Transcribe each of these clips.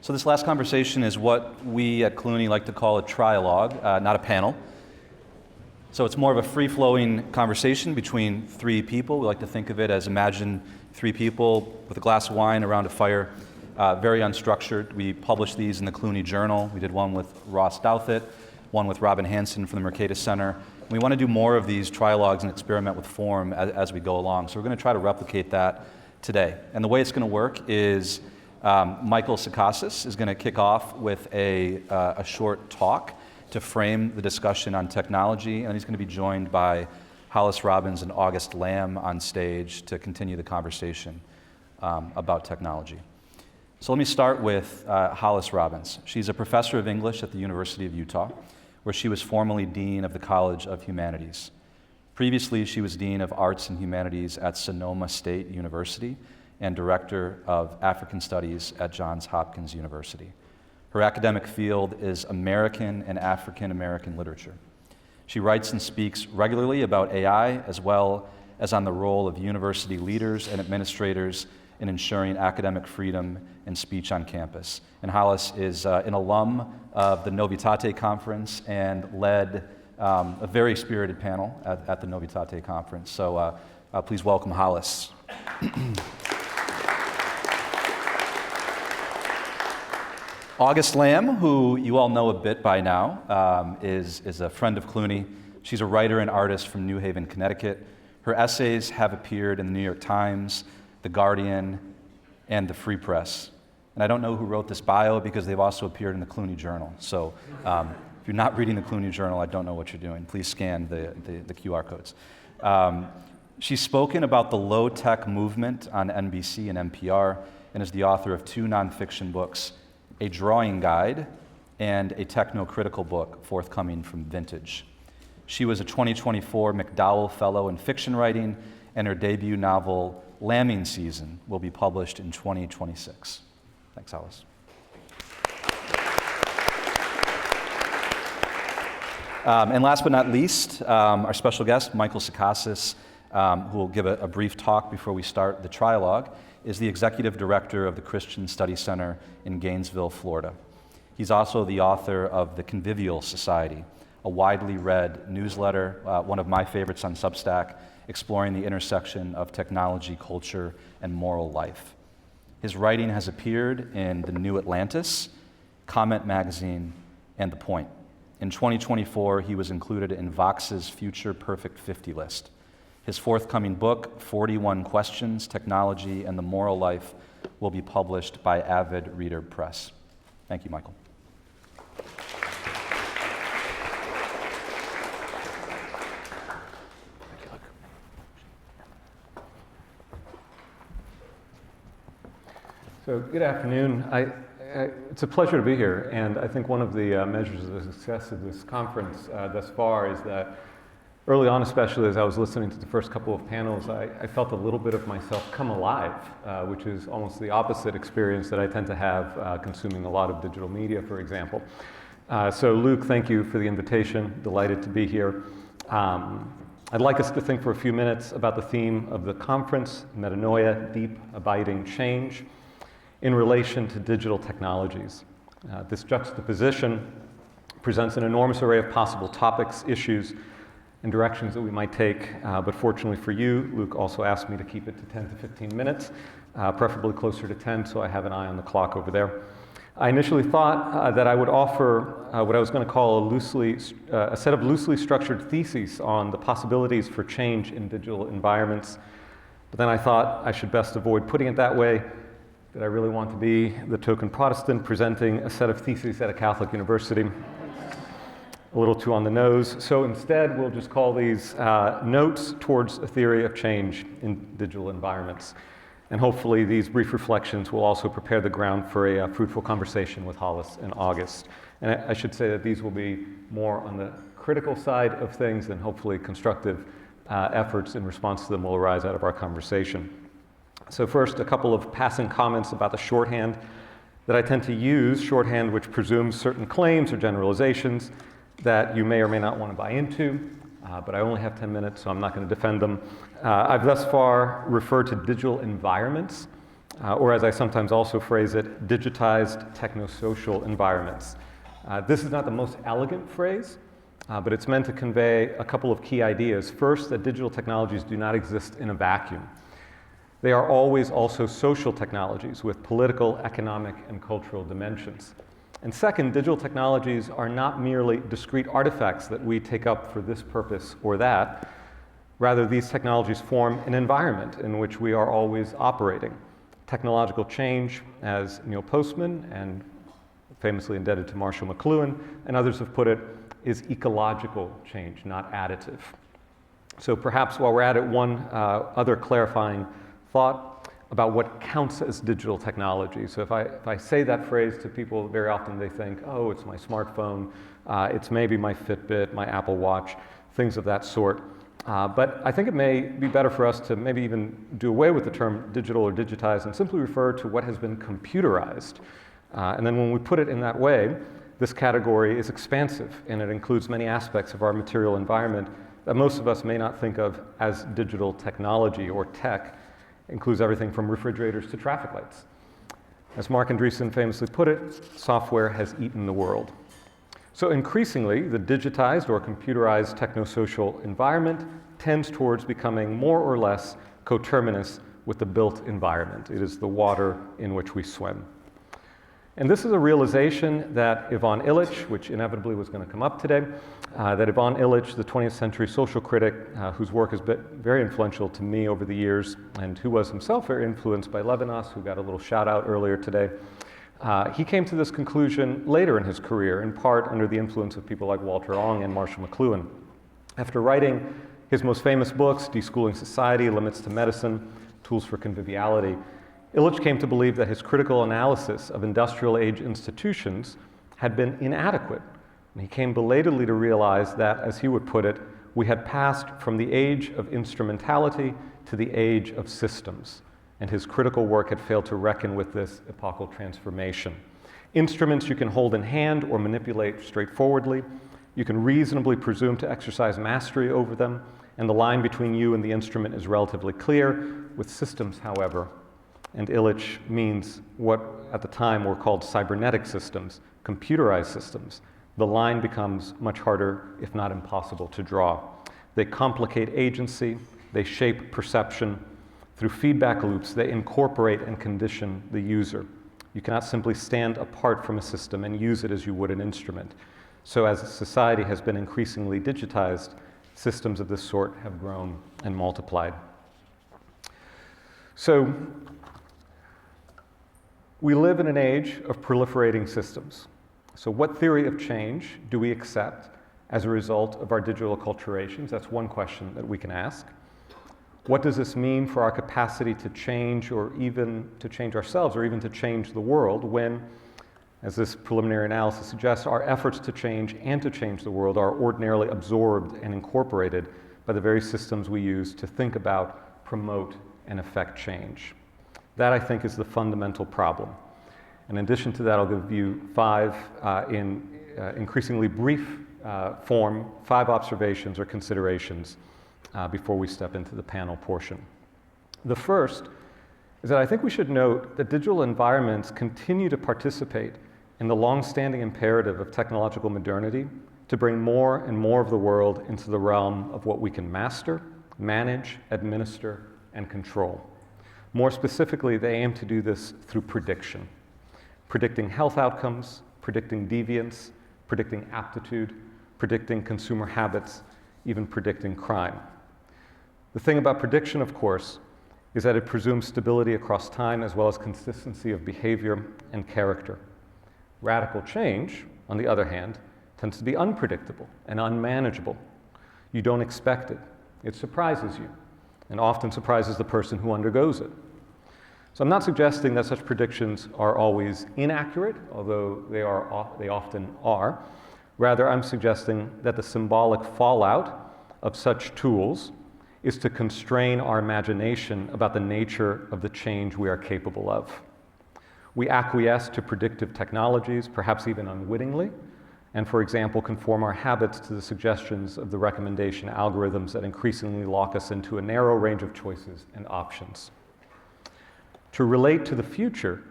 So this last conversation is what we at Clooney like to call a trialogue, not a panel. So it's more of a free-flowing conversation between three people. We like to think of it as imagine three people with a glass of wine around a fire, very unstructured. We publish these in the Clooney Journal. We did one with Ross Douthat, one with Robin Hanson from the Mercatus Center. We want to do more of these trialogues and experiment with form as we go along. So we're going to try to replicate that today. And the way it's going to work is Michael Sakasis is going to kick off with a short talk to frame the discussion on technology, and he's going to be joined by Hollis Robbins and August Lamb on stage to continue the conversation about technology. So let me start with Hollis Robbins. She's a professor of English at the University of Utah, where she was formerly Dean of the College of Humanities. Previously, she was Dean of Arts and Humanities at Sonoma State University and Director of African Studies at Johns Hopkins University. Her academic field is American and African American literature. She writes and speaks regularly about AI, as well as on the role of university leaders and administrators in ensuring academic freedom and speech on campus. And Hollis is an alum of the Novitate Conference and led a very spirited panel at the Novitate Conference. So please welcome Hollis. August Lamb, who you all know a bit by now, is a friend of Clooney. She's a writer and artist from New Haven, Connecticut. Her essays have appeared in the New York Times, The Guardian, and the Free Press. And I don't know who wrote this bio because they've also appeared in the Clooney Journal. So if you're not reading the Clooney Journal, I don't know what you're doing. Please scan the QR codes. She's spoken about the low-tech movement on NBC and NPR and is the author of 2 nonfiction books, a drawing guide, and a techno-critical book forthcoming from Vintage. She was a 2024 MacDowell Fellow in Fiction Writing, and her debut novel, Lambing Season, will be published in 2026. Thanks, Hollis. And last but not least, our special guest, Michael Sakasis, who will give a brief talk before we start the trialogue, is the executive director of the Christian Study Center in Gainesville, Florida. He's also the author of The Convivial Society, a widely read newsletter, one of my favorites on Substack, exploring the intersection of technology, culture, and moral life. His writing has appeared in The New Atlantis, Comment Magazine, and The Point. In 2024, he was included in Vox's Future Perfect 50 list. His forthcoming book, 41 Questions, Technology, and the Moral Life, will be published by Avid Reader Press. Thank you, Michael. So good afternoon. It's a pleasure to be here, and I think one of the measures of the success of this conference thus far is that early on, especially as I was listening to the first couple of panels, I felt a little bit of myself come alive, which is almost the opposite experience that I tend to have consuming a lot of digital media, for example. So Luke, thank you for the invitation. Delighted to be here. I'd like us to think for a few minutes about the theme of the conference, metanoia, deep, abiding change, in relation to digital technologies. This juxtaposition presents an enormous array of possible topics, issues, and directions that we might take, but fortunately for you, Luke also asked me to keep it to 10 to 15 minutes, preferably closer to 10, so I have an eye on the clock over there. I initially thought that I would offer what I was going to call a set of loosely structured theses on the possibilities for change in digital environments, but then I thought I should best avoid putting it that way. That I really want to be the token Protestant presenting a set of theses at a Catholic university. A little too on the nose. So instead, we'll just call these notes towards a theory of change in digital environments. And hopefully these brief reflections will also prepare the ground for a fruitful conversation with Hollis and August. And I should say that these will be more on the critical side of things, and hopefully constructive efforts in response to them will arise out of our conversation. So first, a couple of passing comments about the shorthand that I tend to use, shorthand which presumes certain claims or generalizations that you may or may not want to buy into, but I only have 10 minutes, so I'm not going to defend them. I've thus far referred to digital environments or as I sometimes also phrase it, digitized technosocial environments. This is not the most elegant phrase, but it's meant to convey a couple of key ideas. First, that digital technologies do not exist in a vacuum. They are always also social technologies with political, economic, and cultural dimensions. And second, digital technologies are not merely discrete artifacts that we take up for this purpose or that. Rather, these technologies form an environment in which we are always operating. Technological change, as Neil Postman, and famously indebted to Marshall McLuhan, and others have put it, is ecological change, not additive. So perhaps while we're at it, one other clarifying thought about what counts as digital technology. So if I say that phrase to people, very often they think, oh, it's my smartphone, it's maybe my Fitbit, my Apple Watch, things of that sort. But I think it may be better for us to maybe even do away with the term digital or digitized and simply refer to what has been computerized. And then when we put it in that way, this category is expansive, and it includes many aspects of our material environment that most of us may not think of as digital technology or tech. It includes everything from refrigerators to traffic lights. As Marc Andreessen famously put it, software has eaten the world. So increasingly, the digitized or computerized technosocial environment tends towards becoming more or less coterminous with the built environment. It is the water in which we swim. And this is a realization that Ivan Illich, which inevitably was going to come up today, that Ivan Illich, the 20th century social critic, whose work has been very influential to me over the years, and who was himself very influenced by Levinas, who got a little shout out earlier today, he came to this conclusion later in his career, in part under the influence of people like Walter Ong and Marshall McLuhan. After writing his most famous books, Deschooling Society, Limits to Medicine, Tools for Conviviality, Illich came to believe that his critical analysis of industrial age institutions had been inadequate. And he came belatedly to realize that, as he would put it, we had passed from the age of instrumentality to the age of systems. And his critical work had failed to reckon with this epochal transformation. Instruments you can hold in hand or manipulate straightforwardly. You can reasonably presume to exercise mastery over them, and the line between you and the instrument is relatively clear. With systems, however, and Illich means what at the time were called cybernetic systems, computerized systems, the line becomes much harder, if not impossible, to draw. They complicate agency, they shape perception. Through feedback loops, they incorporate and condition the user. You cannot simply stand apart from a system and use it as you would an instrument. So as society has been increasingly digitized, systems of this sort have grown and multiplied. So we live in an age of proliferating systems. So what theory of change do we accept as a result of our digital acculturations? That's one question that we can ask. What does this mean for our capacity to change, or even to change ourselves, or even to change the world when, as this preliminary analysis suggests, our efforts to change and to change the world are ordinarily absorbed and incorporated by the very systems we use to think about, promote, and affect change? That, I think, is the fundamental problem. And in addition to that, I'll give you five, in increasingly brief form, 5 observations or considerations before we step into the panel portion. The first is that I think we should note that digital environments continue to participate in the long-standing imperative of technological modernity to bring more and more of the world into the realm of what we can master, manage, administer, and control. More specifically, they aim to do this through prediction. Predicting health outcomes, predicting deviance, predicting aptitude, predicting consumer habits, even predicting crime. The thing about prediction, of course, is that it presumes stability across time as well as consistency of behavior and character. Radical change, on the other hand, tends to be unpredictable and unmanageable. You don't expect it. It surprises you, and often surprises the person who undergoes it. So I'm not suggesting that such predictions are always inaccurate, although they often are. Rather, I'm suggesting that the symbolic fallout of such tools is to constrain our imagination about the nature of the change we are capable of. We acquiesce to predictive technologies, perhaps even unwittingly, and, for example, conform our habits to the suggestions of the recommendation algorithms that increasingly lock us into a narrow range of choices and options. To relate to the future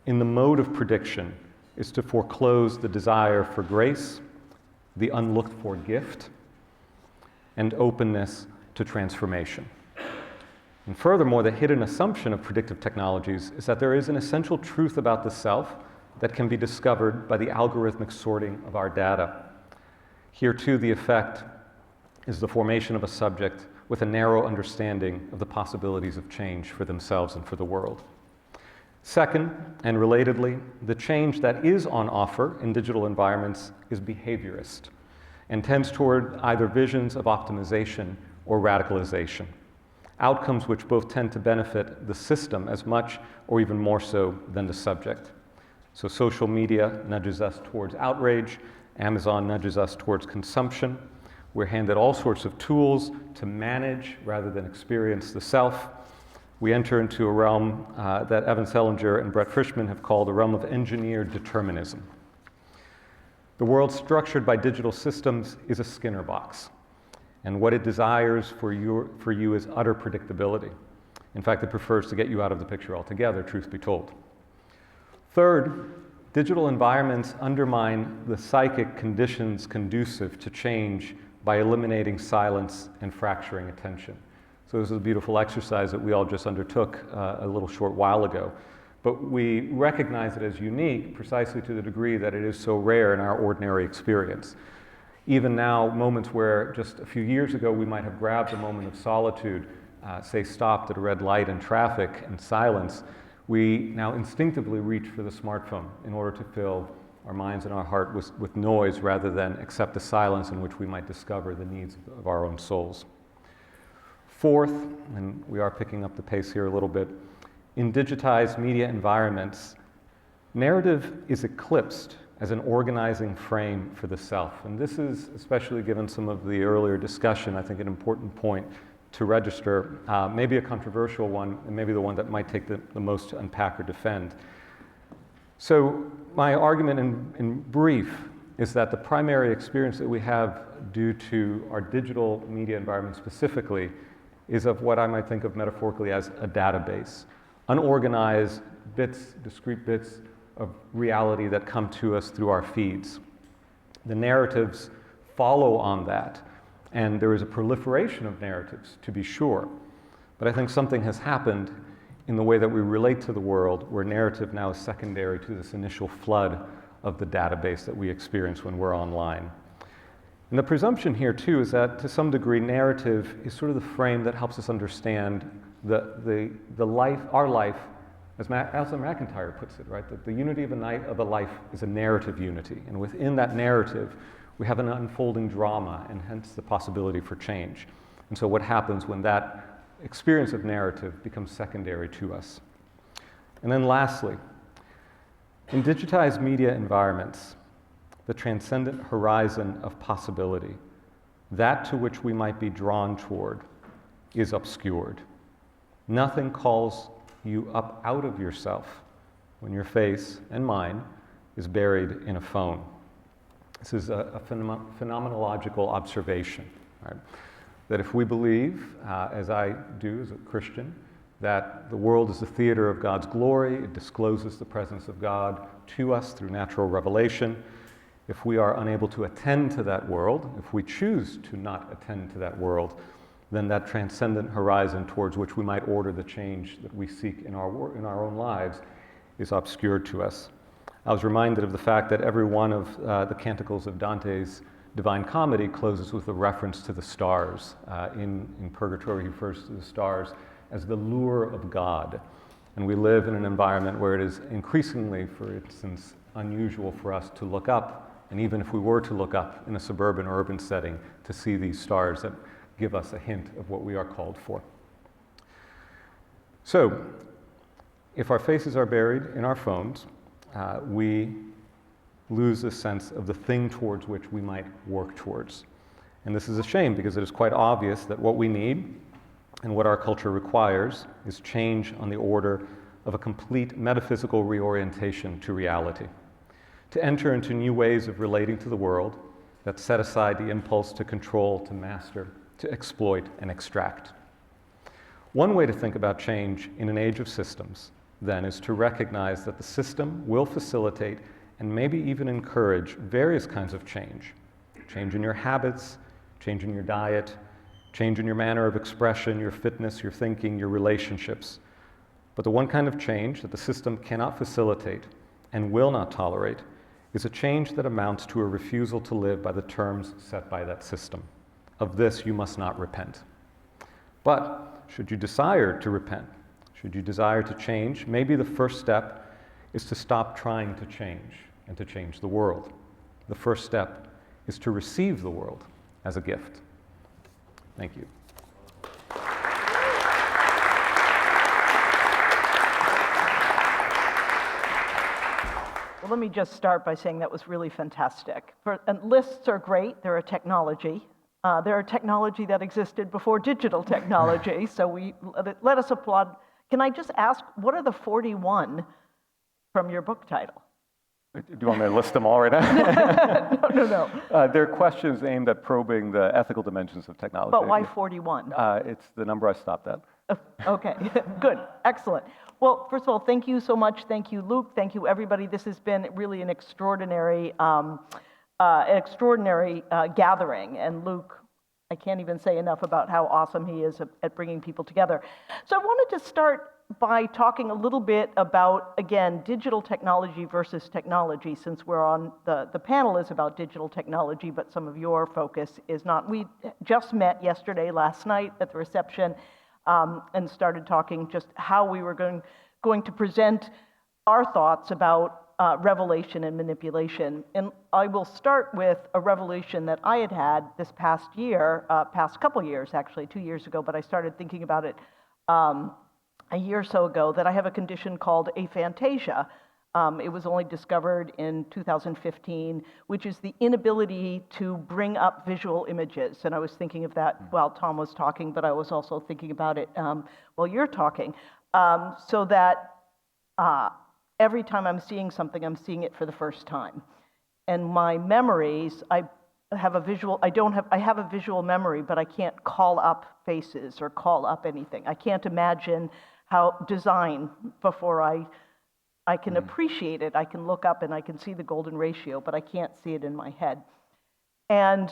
in the mode of prediction is to foreclose the desire for grace, the unlooked-for gift, and openness to transformation. And furthermore, the hidden assumption of predictive technologies is that there is an essential truth about the self that can be discovered by the algorithmic sorting of our data. Here, too, the effect is the formation of a subject with a narrow understanding of the possibilities of change for themselves and for the world. Second, and relatedly, the change that is on offer in digital environments is behaviorist and tends toward either visions of optimization or radicalization, outcomes which both tend to benefit the system as much or even more so than the subject. So social media nudges us towards outrage, Amazon nudges us towards consumption. We're handed all sorts of tools to manage rather than experience the self. We enter into a realm that Evan Selinger and Brett Frischman have called a realm of engineered determinism. The world structured by digital systems is a Skinner box, and what it desires for you is utter predictability. In fact, it prefers to get you out of the picture altogether, truth be told. Third, digital environments undermine the psychic conditions conducive to change by eliminating silence and fracturing attention. So this is a beautiful exercise that we all just undertook a little short while ago. But we recognize it as unique precisely to the degree that it is so rare in our ordinary experience. Even now, moments where just a few years ago we might have grabbed a moment of solitude, say stopped at a red light in traffic and silence, we now instinctively reach for the smartphone in order to fill our minds and our heart with noise rather than accept the silence in which we might discover the needs of our own souls. Fourth, and we are picking up the pace here a little bit, in digitized media environments, narrative is eclipsed as an organizing frame for the self. And this is, especially given some of the earlier discussion, I think an important point to register, maybe a controversial one, and maybe the one that might take the most to unpack or defend. So my argument in brief is that the primary experience that we have due to our digital media environment specifically is of what I might think of metaphorically as a database. Unorganized bits, discrete bits of reality that come to us through our feeds. The narratives follow on that, and there is a proliferation of narratives, to be sure. But I think something has happened in the way that we relate to the world, where narrative now is secondary to this initial flood of the database that we experience when we're online. And the presumption here, too, is that to some degree, narrative is sort of the frame that helps us understand the life, our life, as Alistair McIntyre puts it, right? That the unity of a life is a narrative unity. And within that narrative, we have an unfolding drama, and hence the possibility for change. And so what happens when that experience of narrative becomes secondary to us? And then lastly, in digitized media environments, the transcendent horizon of possibility, that to which we might be drawn toward, is obscured. Nothing calls you up out of yourself when your face and mine is buried in a phone. This is a phenomenological observation, right? That if we believe, as I do as a Christian, that the world is the theater of God's glory, it discloses the presence of God to us through natural revelation. If we are unable to attend to that world, if we choose to not attend to that world, then that transcendent horizon towards which we might order the change that we seek in our own lives is obscured to us. I was reminded of the fact that every one of the canticles of Dante's Divine Comedy closes with a reference to the stars. In Purgatory, he refers to the stars as the lure of God. And we live in an environment where it is increasingly, for instance, unusual for us to look up, and even if we were to look up in a suburban or urban setting, to see these stars that give us a hint of what we are called for. So, if our faces are buried in our phones, we lose a sense of the thing towards which we might work towards. And this is a shame because it is quite obvious that what we need and what our culture requires is change on the order of a complete metaphysical reorientation to reality, to enter into new ways of relating to the world that set aside the impulse to control, to master, to exploit, and extract. One way to think about change in an age of systems then, is to recognize that the system will facilitate and maybe even encourage various kinds of change. Change in your habits, change in your diet, change in your manner of expression, your fitness, your thinking, your relationships. But the one kind of change that the system cannot facilitate and will not tolerate is a change that amounts to a refusal to live by the terms set by that system. Of this you must not repent. But should you desire to repent, should you desire to change, maybe the first step is to stop trying to change and to change the world. The first step is to receive the world as a gift. Thank you. Well, let me just start by saying that was really fantastic. And lists are great. They're a technology. They're a technology that existed before digital technology, so let us applaud. Can I just ask, what are the 41 from your book title? Do you want me to list them all right now? No. They're questions aimed at probing the ethical dimensions of technology. But why 41? It's the number I stopped at. Okay, good, excellent. Well, first of all, thank you so much. Thank you, Luke. Thank you, everybody. This has been really an extraordinary gathering. And Luke, I can't even say enough about how awesome he is at bringing people together. So I wanted to start by talking a little bit about, again, digital technology versus technology, since we're on, the panel is about digital technology, but some of your focus is not. We just met last night at the reception, and started talking just how we were going to present our thoughts about revelation and manipulation. And I will start with a revelation that I had this past year, past couple years actually, 2 years ago, but I started thinking about it a year or so ago, that I have a condition called aphantasia. It was only discovered in 2015, which is the inability to bring up visual images. And I was thinking of that while Tom was talking, but I was also thinking about it while you're talking. So that every time I'm seeing something, I'm seeing it for the first time. And my memories, I have a visual memory, but I can't call up faces or call up anything. I can't imagine how design before I can appreciate it. I can look up and I can see the golden ratio, but I can't see it in my head. And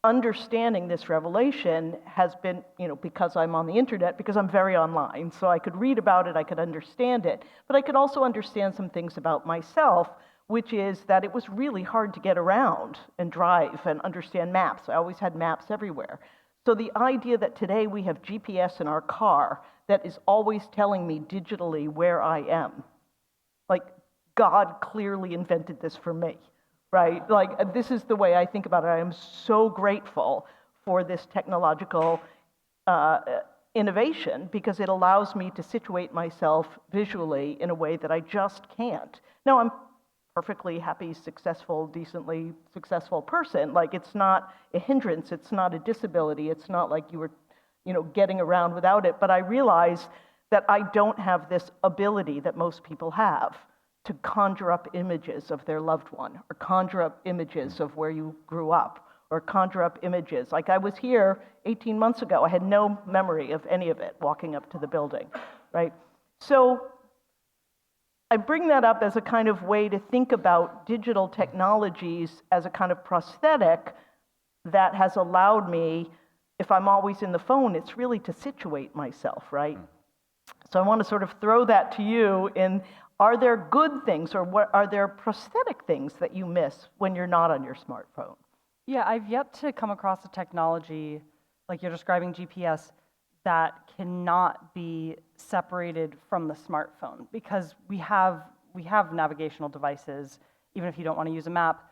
understanding this revelation has been, because I'm on the internet, because I'm very online, so I could read about it, I could understand it, but I could also understand some things about myself, which is that it was really hard to get around and drive and understand maps. I always had maps everywhere. So the idea that today we have GPS in our car that is always telling me digitally where I am, like God clearly invented this for me, right? Like this is the way I think about it. I am so grateful for this technological innovation because it allows me to situate myself visually in a way that I just can't. Now I'm perfectly happy, successful, decently successful person. Like it's not a hindrance, it's not a disability, it's not like you were, getting around without it. But I realize that I don't have this ability that most people have to conjure up images of their loved one, or conjure up images of where you grew up, or conjure up images. Like I was here 18 months ago, I had no memory of any of it walking up to the building, right? So I bring that up as a kind of way to think about digital technologies as a kind of prosthetic that has allowed me, if I'm always in the phone, it's really to situate myself, right? So I want to sort of throw that to you in, are there good things or what are there prosthetic things that you miss when you're not on your smartphone? Yeah, I've yet to come across a technology, like you're describing GPS, that cannot be separated from the smartphone, because we have navigational devices, even if you don't want to use a map.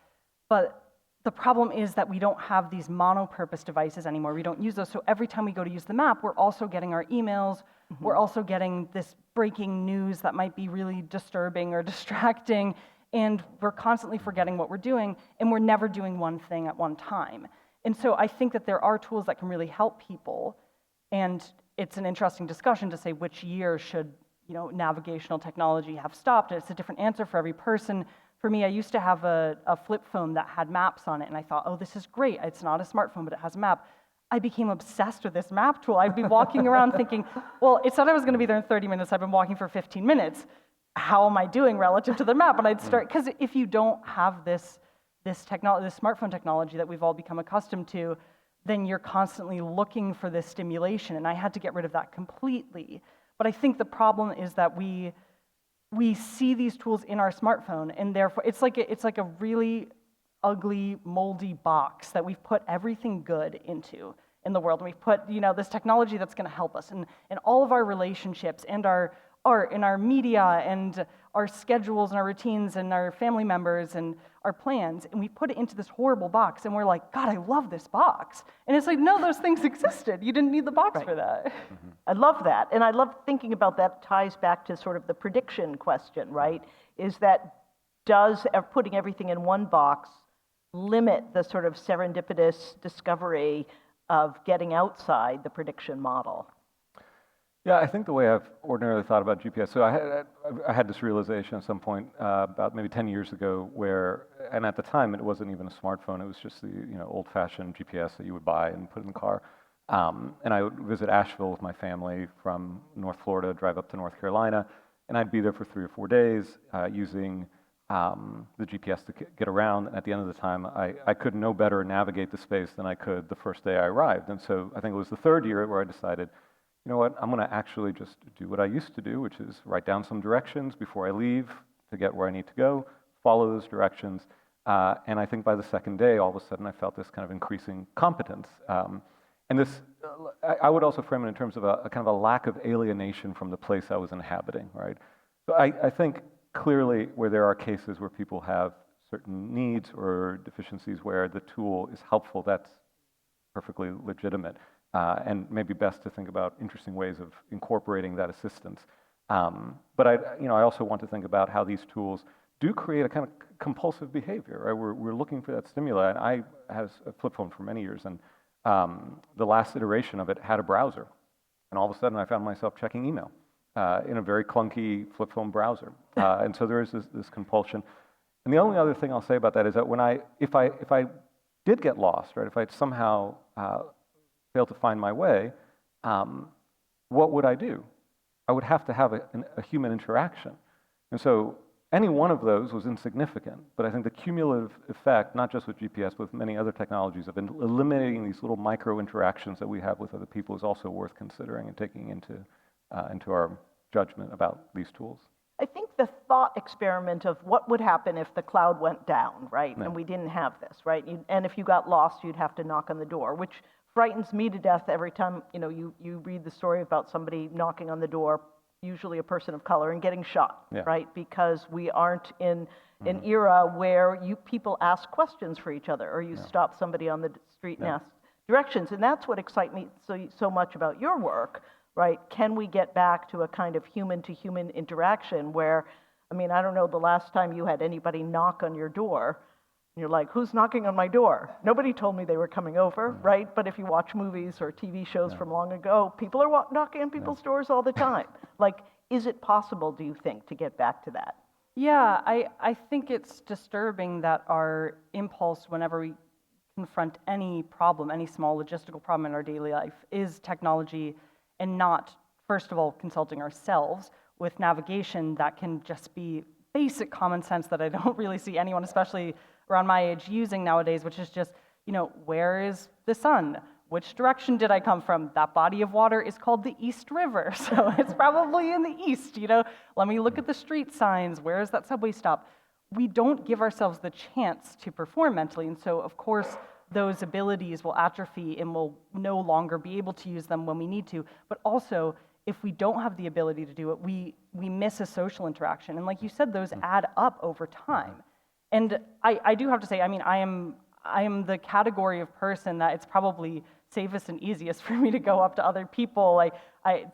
But the problem is that we don't have these mono-purpose devices anymore. We don't use those. So every time we go to use the map, we're also getting our emails. Mm-hmm. We're also getting this breaking news that might be really disturbing or distracting. And we're constantly forgetting what we're doing. And we're never doing one thing at one time. And so I think that there are tools that can really help people. And it's an interesting discussion to say which year should navigational technology have stopped. It's a different answer for every person. For me, I used to have a flip phone that had maps on it, and I thought, oh, this is great. It's not a smartphone, but it has a map. I became obsessed with this map tool. I'd be walking around thinking, well, it said I was going to be there in 30 minutes. I've been walking for 15 minutes. how am I doing relative to the map? And I'd start, because if you don't have this technology, this smartphone technology that we've all become accustomed to, then you're constantly looking for this stimulation. And I had to get rid of that completely. But I think the problem is that we see these tools in our smartphone, and therefore it's like a really ugly, moldy box that we've put everything good into in the world. And we've put, this technology that's going to help us in all of our relationships and our art and our media and our schedules and our routines and our family members and our plans. And we put it into this horrible box, and we're like, God, I love this box. And it's like, no, those things existed. You didn't need the box for that. I love that. And I love thinking about that ties back to sort of the prediction question, right? Is that does putting everything in one box limit the sort of serendipitous discovery of getting outside the prediction model? Yeah, I think the way I've ordinarily thought about GPS, so I had this realization at some point about maybe 10 years ago where, and at the time it wasn't even a smartphone, it was just the old-fashioned GPS that you would buy and put in the car. And I would visit Asheville with my family from North Florida, drive up to North Carolina, and I'd be there for 3 or 4 days using the GPS to get around. And at the end of the time, I could no better navigate the space than I could the first day I arrived. And so I think it was the third year where I decided, you know what, I'm going to actually just do what I used to do, which is write down some directions before I leave to get where I need to go, follow those directions. And I think by the second day, all of a sudden, I felt this kind of increasing competence. And this, I would also frame it in terms of a kind of a lack of alienation from the place I was inhabiting, right? So I think clearly where there are cases where people have certain needs or deficiencies where the tool is helpful, that's perfectly legitimate. And maybe best to think about interesting ways of incorporating that assistance. But I also want to think about how these tools do create a kind of compulsive behavior, right? We're looking for that stimuli. And I had a flip phone for many years, and the last iteration of it had a browser. And all of a sudden, I found myself checking email in a very clunky flip phone browser. And so there is this compulsion. And the only other thing I'll say about that is that if I did get lost, right? If I somehow failed to find my way, what would I do? I would have to have a human interaction. And so any one of those was insignificant, but I think the cumulative effect, not just with GPS, but with many other technologies, of eliminating these little micro interactions that we have with other people is also worth considering and taking into our judgment about these tools. I think the thought experiment of what would happen if the cloud went down, right? And we didn't have this, right? And if you got lost, you'd have to knock on the door, which frightens me to death every time you read the story about somebody knocking on the door, usually a person of color, and getting shot, right? Because we aren't in an era where people ask questions for each other, or you stop somebody on the street and ask directions. And that's what excites me so much about your work, right? Can we get back to a kind of human-to-human interaction where, I don't know the last time you had anybody knock on your door, and you're like, who's knocking on my door? Nobody told me they were coming over, right? But if you watch movies or TV shows from long ago, people are knocking on people's doors all the time. Like, is it possible, do you think, to get back to that? Yeah, I think it's disturbing that our impulse whenever we confront any problem, any small logistical problem in our daily life, is technology and not, first of all, consulting ourselves with navigation that can just be basic common sense that I don't really see anyone, especially around my age, using nowadays, which is just, where is the sun? Which direction did I come from? That body of water is called the East River, so it's probably in the east, Let me look at the street signs. Where is that subway stop? We don't give ourselves the chance to perform mentally, and so, of course, those abilities will atrophy and we'll no longer be able to use them when we need to. But also, if we don't have the ability to do it, we miss a social interaction. And like you said, those add up over time. And I do have to say, I am the category of person that it's probably safest and easiest for me to go up to other people.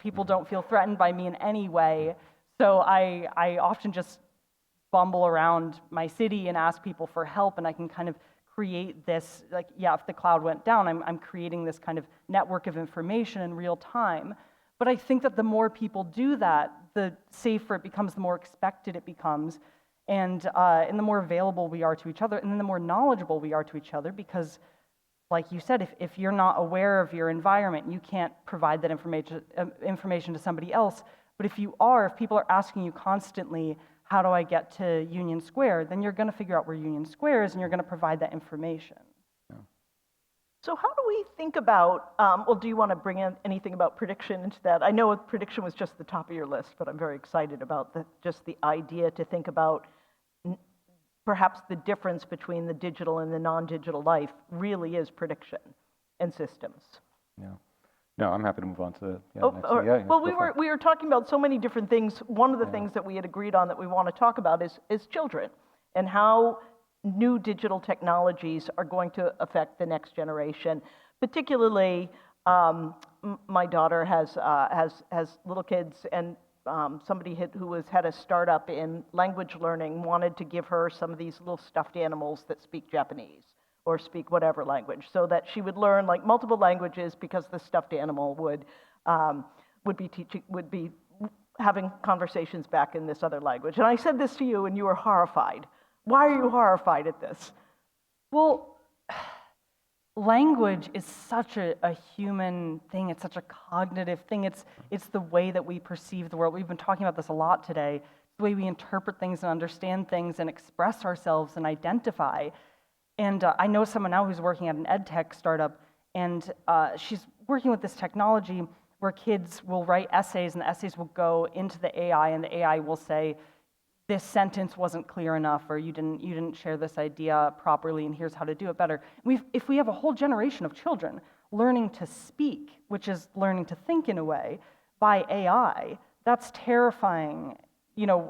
People don't feel threatened by me in any way. So I often just bumble around my city and ask people for help, and I can kind of create this, if the cloud went down, I'm creating this kind of network of information in real time. But I think that the more people do that, the safer it becomes, the more expected it becomes, and the more available we are to each other, and then the more knowledgeable we are to each other, because, like you said, if you're not aware of your environment, you can't provide that information to somebody else, But if you are, if people are asking you constantly, how do I get to Union Square, then you're going to figure out where Union Square is and you're going to provide that information. So how do we think about, well, do you want to bring in anything about prediction into that? I know prediction was just the top of your list, but I'm very excited about just the idea to think about perhaps the difference between the digital and the non-digital life really is prediction and systems. Yeah. No, I'm happy to move on to the Oh, next. all right. Yeah, Well, go for it. we were talking about so many different things. One of the things that we had agreed on that we want to talk about is children and how new digital technologies are going to affect the next generation. Particularly, my daughter has little kids, and somebody who had a startup in language learning wanted to give her some of these little stuffed animals that speak Japanese or speak whatever language, so that she would learn like multiple languages because the stuffed animal would be having conversations back in this other language. And I said this to you, and you were horrified. Why are you horrified at this? Well, language is such a human thing. It's such a cognitive thing. It's the way that we perceive the world. We've been talking about this a lot today. It's the way we interpret things and understand things and express ourselves and identify. And I know someone now who's working at an ed tech startup, and she's working with this technology where kids will write essays, and the essays will go into the AI, and the AI will say, this sentence wasn't clear enough, or you didn't share this idea properly, and here's how to do it better. If we have a whole generation of children learning to speak, which is learning to think in a way, by AI, that's terrifying,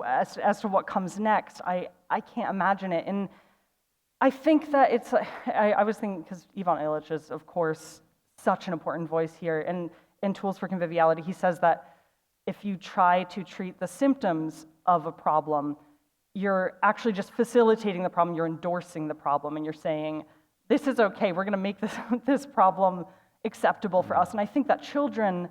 as to what comes next. I can't imagine it. And I think that it's, I was thinking, because Ivan Illich is, of course, such an important voice here, and in Tools for Conviviality, he says that if you try to treat the symptoms of a problem, you're actually just facilitating the problem, you're endorsing the problem, and you're saying, this is okay, we're going to make this problem acceptable for us. And I think that children,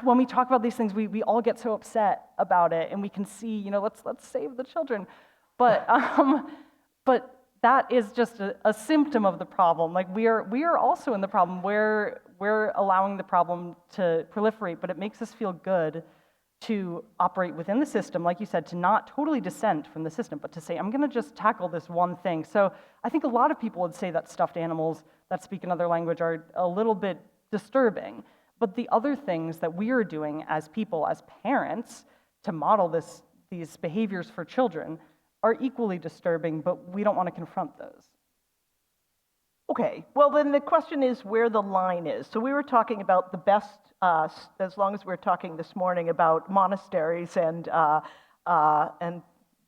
when we talk about these things, we all get so upset about it, and we can see, let's save the children. But that is just a symptom of the problem. Like we are also in the problem where we're allowing the problem to proliferate, but it makes us feel good to operate within the system, like you said, to not totally dissent from the system, but to say, I'm going to just tackle this one thing. So I think a lot of people would say that stuffed animals that speak another language are a little bit disturbing. But the other things that we are doing as people, as parents, to model these behaviors for children are equally disturbing, but we don't want to confront those. Okay, well then the question is where the line is. So we were talking about the best, as long as we're talking this morning about monasteries and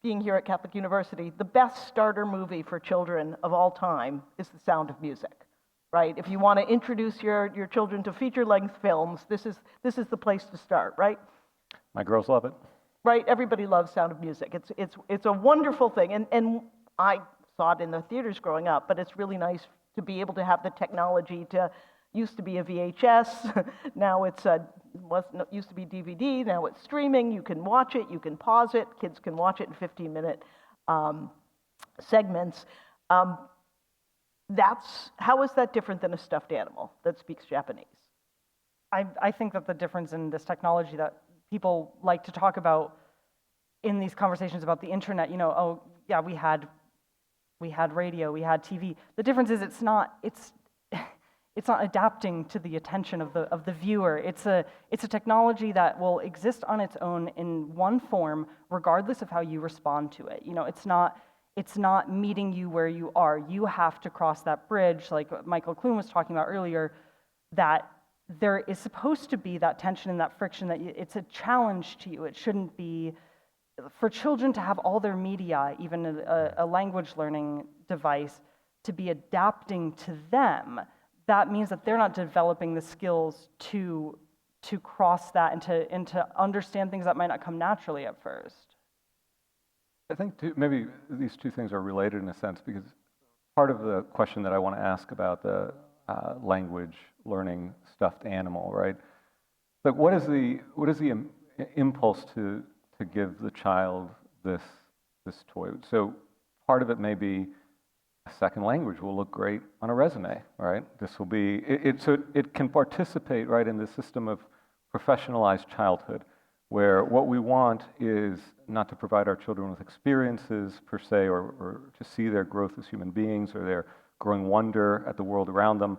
being here at Catholic University, the best starter movie for children of all time is The Sound of Music, right? If you want to introduce your children to feature-length films, this is the place to start, right? My girls love it. Right, everybody loves Sound of Music. It's a wonderful thing, and I saw it in the theaters growing up, but it's really nice to be able to have the technology used to be a VHS, now used to be DVD, now it's streaming, you can watch it, you can pause it, kids can watch it in 15-minute segments. How is that different than a stuffed animal that speaks Japanese? I think that the difference in this technology that people like to talk about in these conversations about the internet, oh yeah, we had radio, we had TV. The difference is it's not adapting to the attention of the viewer. It's a technology that will exist on its own in one form, regardless of how you respond to it. It's not meeting you where you are. You have to cross that bridge, like Michael Clune was talking about earlier, that there is supposed to be that tension and that friction, that it's a challenge to you. It shouldn't be, for children to have all their media, even a language learning device, to be adapting to them. That means that they're not developing the skills to cross that and to understand things that might not come naturally at first. I think maybe these two things are related in a sense, because part of the question that I want to ask about the language learning stuffed animal, right? Like, what is the impulse to give the child this toy? So part of it may be a second language will look great on a resume, right? This will be so it can participate right in the system of professionalized childhood, where what we want is not to provide our children with experiences per se, or to see their growth as human beings or their growing wonder at the world around them,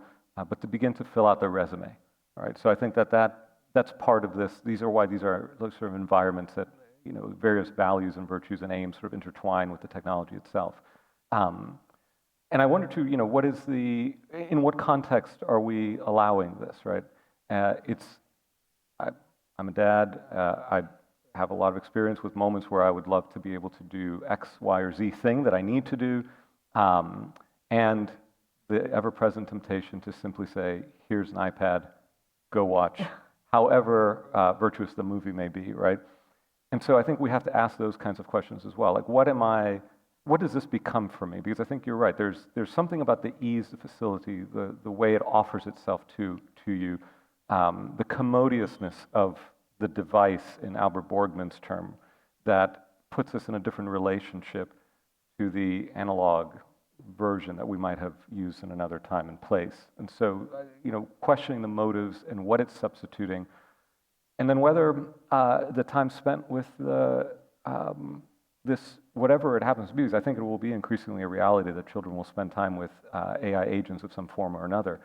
but to begin to fill out their resume. All right, so I think that's part of this. These are why these are those sort of environments that, you know, various values and virtues and aims sort of intertwine with the technology itself. And I wonder too, you know, in what context are we allowing this, right? I'm a dad. I have a lot of experience with moments where I would love to be able to do X, Y, or Z thing that I need to do. And the ever-present temptation to simply say, here's an iPad, go watch, however virtuous the movie may be, right? And so I think we have to ask those kinds of questions as well. Like, what does this become for me? Because I think you're right. There's something about the ease, the facility, the way it offers itself to you, the commodiousness of the device, in Albert Borgman's term, that puts us in a different relationship to the analog version that we might have used in another time and place. And so, you know, questioning the motives and what it's substituting, and then whether the time spent with this, whatever it happens to be, because I think it will be increasingly a reality that children will spend time with AI agents of some form or another.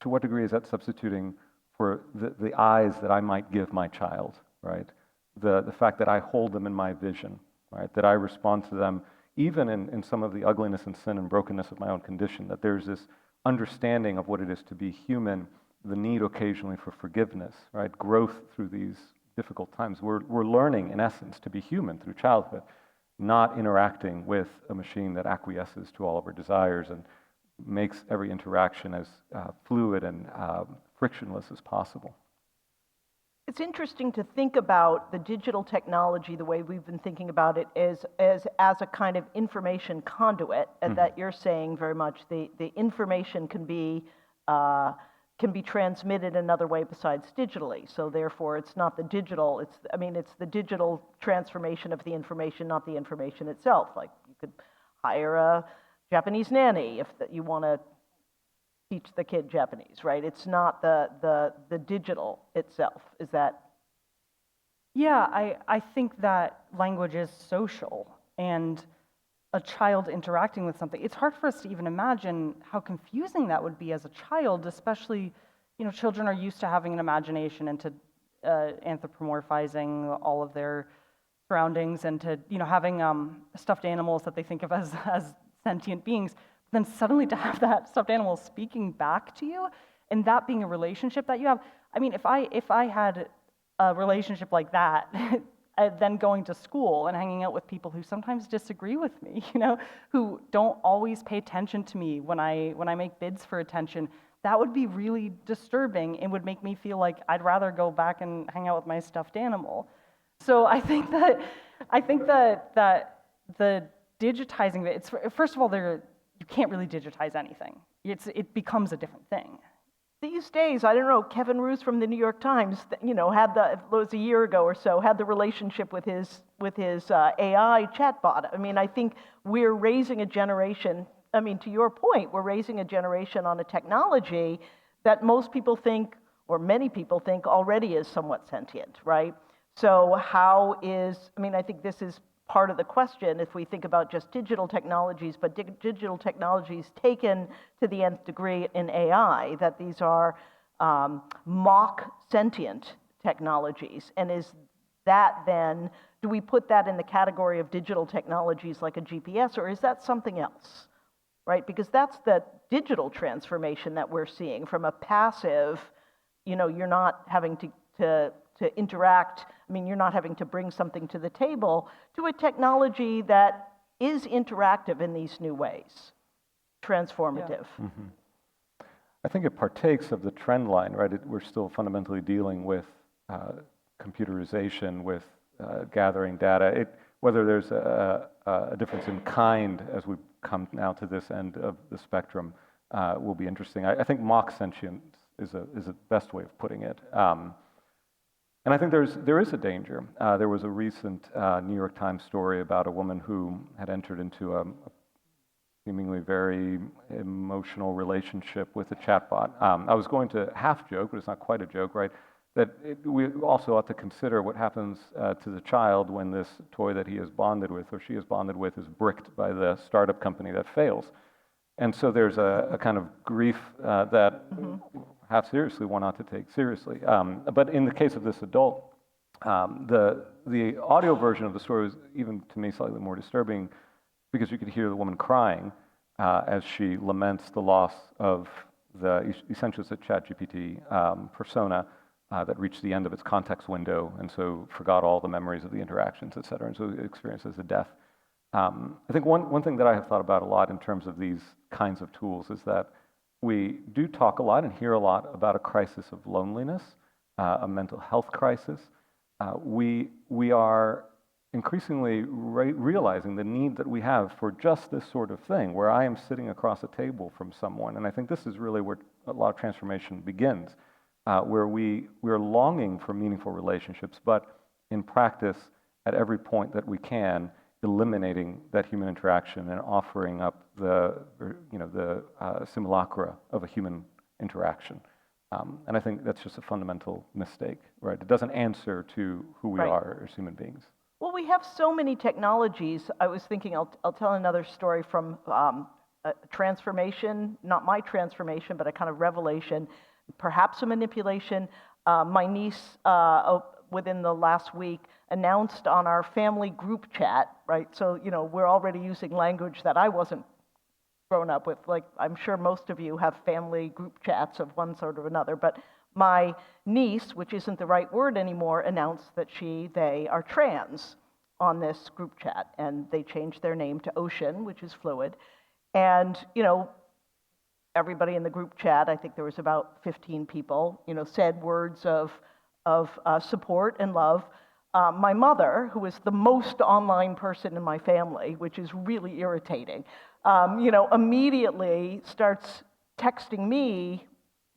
To what degree is that substituting for the eyes that I might give my child, right? The fact that I hold them in my vision, right? That I respond to them even in some of the ugliness and sin and brokenness of my own condition, that there's this understanding of what it is to be human, the need occasionally for forgiveness, right? Growth through these difficult times. We're learning, in essence, to be human through childhood, not interacting with a machine that acquiesces to all of our desires and makes every interaction as fluid and frictionless as possible. It's interesting to think about the digital technology the way we've been thinking about it as a kind of information conduit, and that you're saying very much the information can be transmitted another way besides digitally. So therefore, it's not the digital. It's the digital transformation of the information, not the information itself. Like, you could hire a Japanese nanny if you want to teach the kid Japanese, right? It's not the digital itself. Is that? Yeah, I think that language is social, and a child interacting with something, it's hard for us to even imagine how confusing that would be as a child, especially, you know, children are used to having an imagination and to anthropomorphizing all of their surroundings and to, you know, having stuffed animals that they think of as sentient beings. Then suddenly to have that stuffed animal speaking back to you and that being a relationship that you have. I mean, if I had a relationship like that, then going to school and hanging out with people who sometimes disagree with me, you know, who don't always pay attention to me when I make bids for attention, that would be really disturbing and would make me feel like I'd rather go back and hang out with my stuffed animal. So I think that the digitizing of it, it's, first of all, you can't really digitize anything. It becomes a different thing. These days, I don't know, Kevin Roose from the New York Times, you know, it was a year ago or so, had the relationship with his AI chatbot. I mean, I think we're raising a generation, I mean, to your point, we're raising a generation on a technology that most people think, or many people think, already is somewhat sentient, right? So I think this is part of the question if we think about just digital technologies, but digital technologies taken to the nth degree in AI, that these are mock sentient technologies. And is that then, do we put that in the category of digital technologies like a GPS, or is that something else, right? Because that's the digital transformation that we're seeing from a passive, you know, you're not having to interact, I mean, you're not having to bring something to the table, to a technology that is interactive in these new ways, transformative. Yeah. Mm-hmm. I think it partakes of the trend line, right? We're still fundamentally dealing with computerization, with gathering data. Whether there's a difference in kind as we come now to this end of the spectrum will be interesting. I think mock sentience is a best way of putting it. And I think there is a danger. There was a recent New York Times story about a woman who had entered into a seemingly very emotional relationship with a chatbot. I was going to half joke, but it's not quite a joke, right? we also ought to consider what happens to the child when this toy that he is bonded with or she is bonded with is bricked by the startup company that fails. And so there's a kind of grief that half seriously one ought to take seriously. But in the case of this adult, the audio version of the story was even to me slightly more disturbing because you could hear the woman crying as she laments the loss of essentially it's a ChatGPT persona that reached the end of its context window and so forgot all the memories of the interactions, et cetera, and so it experiences a death. I think one thing that I have thought about a lot in terms of these kinds of tools is that we do talk a lot and hear a lot about a crisis of loneliness, a mental health crisis. We are increasingly realizing the need that we have for just this sort of thing, where I am sitting across a table from someone. And I think this is really where a lot of transformation begins, where we are longing for meaningful relationships, but in practice, at every point that we can, eliminating that human interaction and offering up the simulacra of a human interaction. And I think that's just a fundamental mistake, right? It doesn't answer to who we are as human beings. Well, we have so many technologies. I was thinking, I'll tell another story from a transformation, not my transformation, but a kind of revelation, perhaps a manipulation. My niece, within the last week, announced on our family group chat, right? So, we're already using language that I wasn't grown up with. Like, I'm sure most of you have family group chats of one sort or another, but my niece, which isn't the right word anymore, announced that they are trans on this group chat, and they changed their name to Ocean, which is fluid. And, everybody in the group chat, I think there was about 15 people, said words of support and love. My mother, who is the most online person in my family, which is really irritating, immediately starts texting me.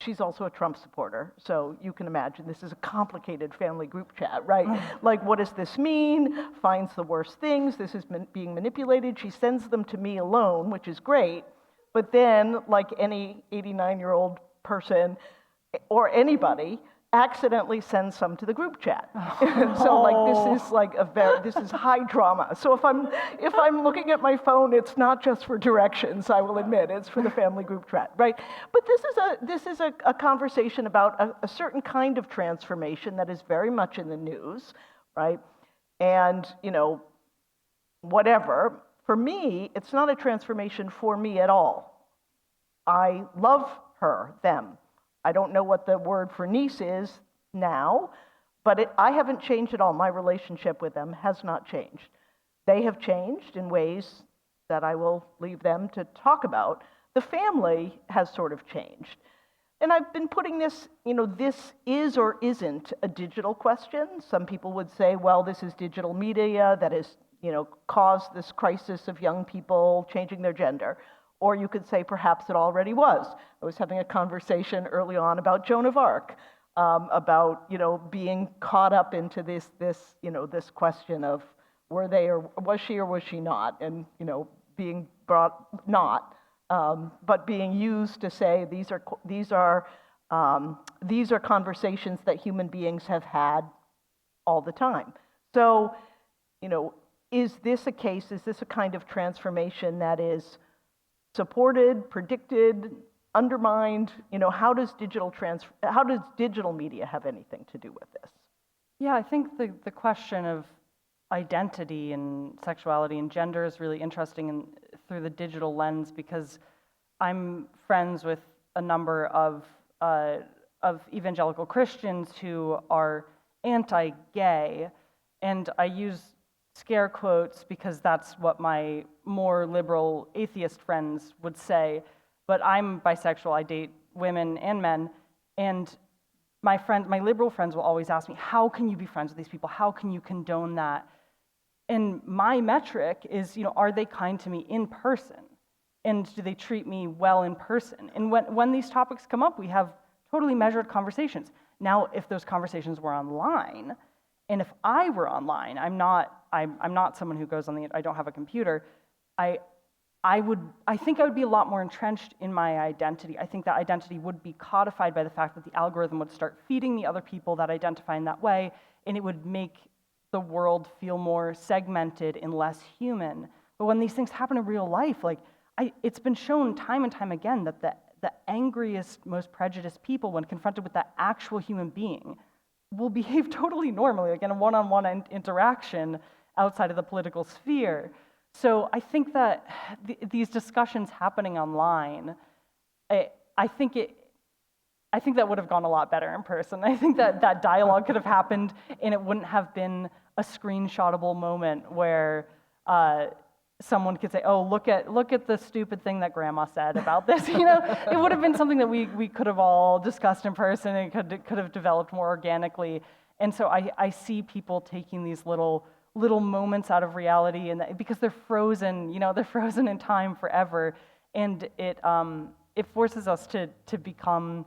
She's also a Trump supporter, so you can imagine this is a complicated family group chat, right? Like, what does this mean? Finds the worst things. This is being manipulated. She sends them to me alone, which is great. But then, like any 89-year-old person or anybody, accidentally sends some to the group chat. So this is high drama. So if I'm looking at my phone, it's not just for directions, I will admit, it's for the family group chat, right? But this is a conversation about a certain kind of transformation that is very much in the news, right? And, whatever. For me, it's not a transformation for me at all. I love them. I don't know what the word for niece is now, but I haven't changed at all. My relationship with them has not changed. They have changed in ways that I will leave them to talk about. The family has sort of changed. And I've been putting this, this is or isn't a digital question. Some people would say, well, this is digital media that has, caused this crisis of young people changing their gender. Or you could say perhaps it already was. I was having a conversation early on about Joan of Arc, about being caught up into this question of were they or was she not, and being brought not, but being used to say these are conversations that human beings have had all the time. So, is this a case? Is this a kind of transformation that is supported, predicted, undermined? How does digital media have anything to do with this? Yeah, I think the question of identity and sexuality and gender is really interesting through the digital lens, because I'm friends with a number of evangelical Christians who are anti-gay, and I use scare quotes because that's what my more liberal atheist friends would say, but I'm bisexual. I date women and men, and my liberal friends will always ask me, how can you be friends with these people? How can you condone that? And my metric is, are they kind to me in person? And do they treat me well in person? And when these topics come up, we have totally measured conversations. Now, if those conversations were online, and if I were online, I'm not someone who goes on I don't have a computer. I think I would be a lot more entrenched in my identity. I think that identity would be codified by the fact that the algorithm would start feeding me other people that identify in that way, and it would make the world feel more segmented and less human. But when these things happen in real life, like it's been shown time and time again that the angriest, most prejudiced people, when confronted with that actual human being, will behave totally normally, like in a one-on-one interaction outside of the political sphere. So I think that these discussions happening online, I think that would have gone a lot better in person. I think that dialogue could have happened, and it wouldn't have been a screenshotable moment where someone could say, "Oh, look at the stupid thing that Grandma said about this." It would have been something that we could have all discussed in person, and it could have developed more organically. And so I see people taking these little moments out of reality, and because they're frozen, they're frozen in time forever, and it forces us to become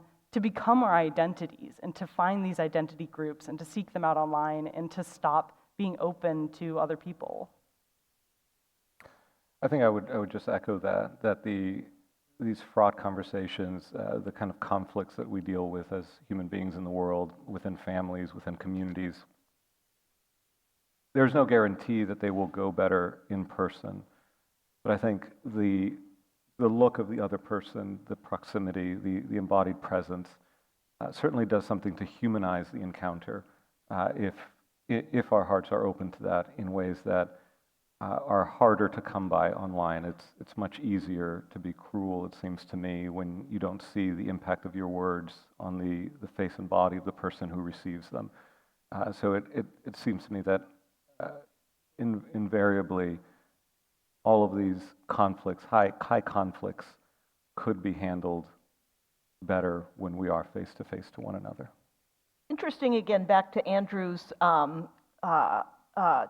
our identities, and to find these identity groups, and to seek them out online, and to stop being open to other people. I think I would just echo that these fraught conversations, the kind of conflicts that we deal with as human beings in the world, within families, within communities, there's no guarantee that they will go better in person. But I think the look of the other person, the proximity, the embodied presence, certainly does something to humanize the encounter if our hearts are open to that in ways that are harder to come by online. It's much easier to be cruel, it seems to me, when you don't see the impact of your words on the face and body of the person who receives them. So it seems to me that invariably all of these conflicts, high conflicts, could be handled better when we are face to face to one another. Interesting, again, back to Andrew's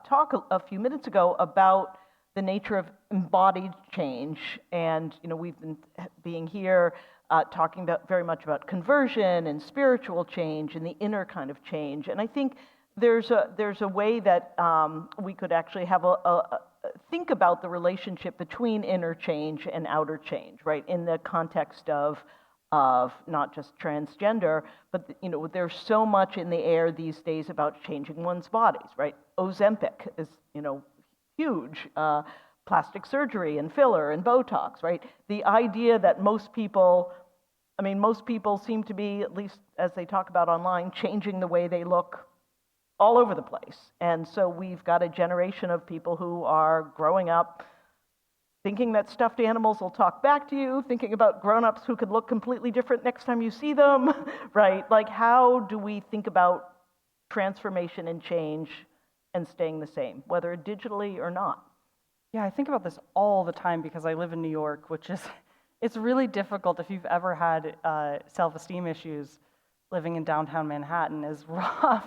talk a few minutes ago about the nature of embodied change, and we've been being here talking very much about conversion and spiritual change and the inner kind of change. And I think there's a way that we could actually have think about the relationship between inner change and outer change, right? In the context of not just transgender, but there's so much in the air these days about changing one's bodies, right? Ozempic is huge. Plastic surgery and filler and Botox, right? The idea that most people seem to be, at least as they talk about online, changing the way they look all over the place. And so we've got a generation of people who are growing up thinking that stuffed animals will talk back to you, thinking about grown-ups who could look completely different next time you see them, right? Like, how do we think about transformation and change and staying the same, whether digitally or not? Yeah, I think about this all the time because I live in New York, it's really difficult if you've ever had self-esteem issues. Living in downtown Manhattan is rough.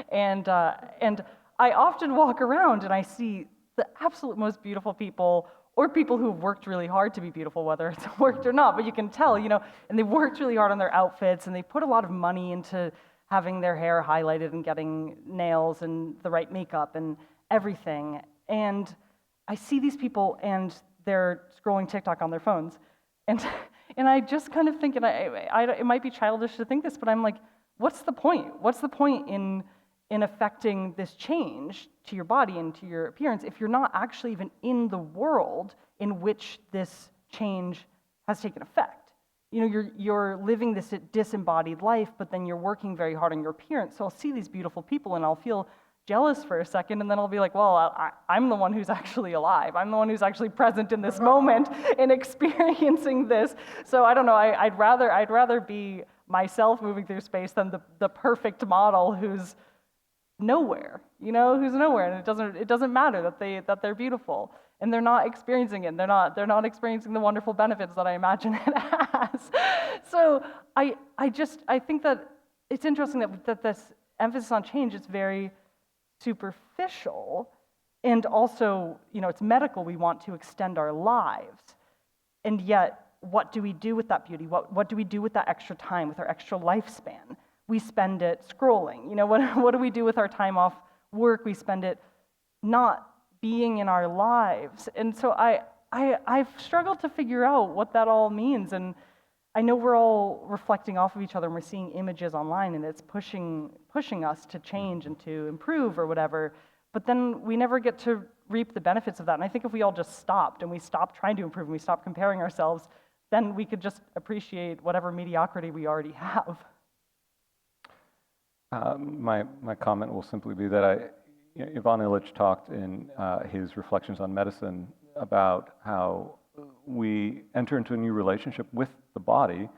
And I often walk around and I see the absolute most beautiful people, or people who've worked really hard to be beautiful, whether it's worked or not, but you can tell, and they've worked really hard on their outfits, and they put a lot of money into having their hair highlighted and getting nails and the right makeup and everything. And I see these people and they're scrolling TikTok on their phones. And I just kind of think, and it might be childish to think this, but I'm like, what's the point? What's the point in affecting this change to your body and to your appearance if you're not actually even in the world in which this change has taken effect? You're living this disembodied life, but then you're working very hard on your appearance. So I'll see these beautiful people and I'll feel jealous for a second, and then I'll be like, well, I'm the one who's actually alive. I'm the one who's actually present in this moment and experiencing this. So I don't know, I'd rather be myself moving through space than the perfect model who's nowhere, who's nowhere, and it doesn't matter that they're beautiful, and they're not experiencing it. They're not experiencing the wonderful benefits that I imagine it has. So I think that it's interesting that this emphasis on change is very superficial, and also, it's medical. We want to extend our lives, and yet, what do we do with that beauty? What do we do with that extra time, with our extra lifespan? We spend it scrolling. What do we do with our time off work? We spend it not being in our lives. And so I've struggled to figure out what that all means, and I know we're all reflecting off of each other and we're seeing images online and it's pushing us to change and to improve or whatever, but then we never get to reap the benefits of that. And I think if we all just stopped and we stopped trying to improve and we stopped comparing ourselves, then we could just appreciate whatever mediocrity we already have. My comment will simply be that Ivan Illich talked in his Reflections on Medicine about how we enter into a new relationship with the body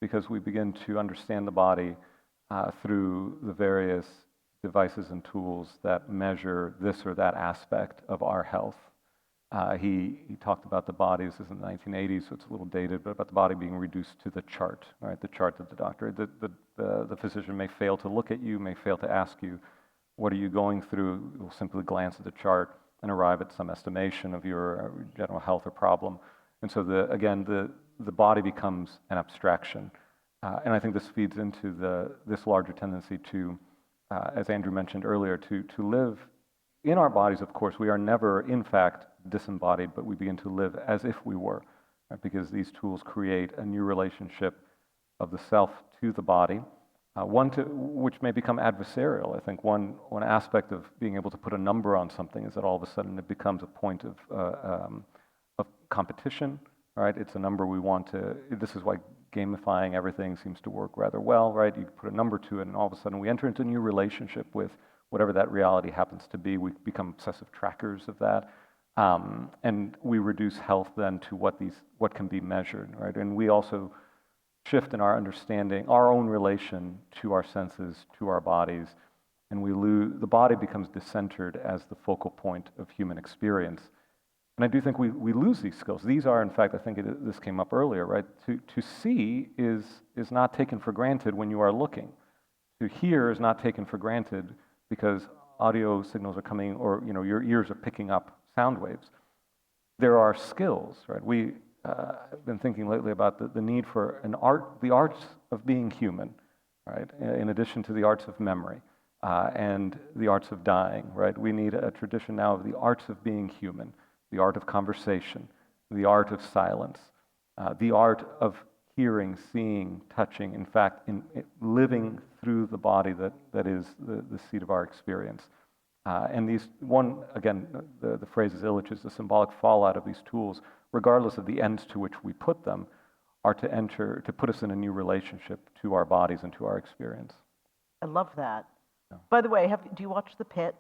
because we begin to understand the body through the various devices and tools that measure this or that aspect of our health. He talked about the body, this is in the 1980s, so it's a little dated, but about the body being reduced to the chart, right? The chart that the doctor, the physician may fail to look at you, may fail to ask you, what are you going through? You'll simply glance at the chart and arrive at some estimation of your general health or problem. And so the body becomes an abstraction. And I think this feeds into this larger tendency to, as Andrew mentioned earlier, to live in our bodies. Of course, we are never, in fact, disembodied, but we begin to live as if we were, right? Because these tools create a new relationship of the self to the body, which may become adversarial. I think one aspect of being able to put a number on something is that all of a sudden it becomes a point of competition, right? It's a number we want to, this is why gamifying everything seems to work rather well, right? You put a number to it and all of a sudden we enter into a new relationship with whatever that reality happens to be. We become obsessive trackers of that. And we reduce health then to what can be measured, right? And we also shift in our understanding, our own relation to our senses, to our bodies, and the body becomes discentered as the focal point of human experience. And I do think we lose these skills. These are, in fact, I think this came up earlier, right? To see is not taken for granted when you are looking. To hear is not taken for granted because audio signals are coming, or your ears are picking up sound waves. There are skills, right? I've been thinking lately about the need for the arts of being human, right? In addition to the arts of memory and the arts of dying, right? We need a tradition now of the arts of being human, the art of conversation, the art of silence, the art of hearing, seeing, touching, in fact, living through the body that is the seat of our experience. And the phrase is Illich, the symbolic fallout of these tools, regardless of the ends to which we put them, are to put us in a new relationship to our bodies and to our experience. I love that. Yeah. By the way, do you watch The Pit?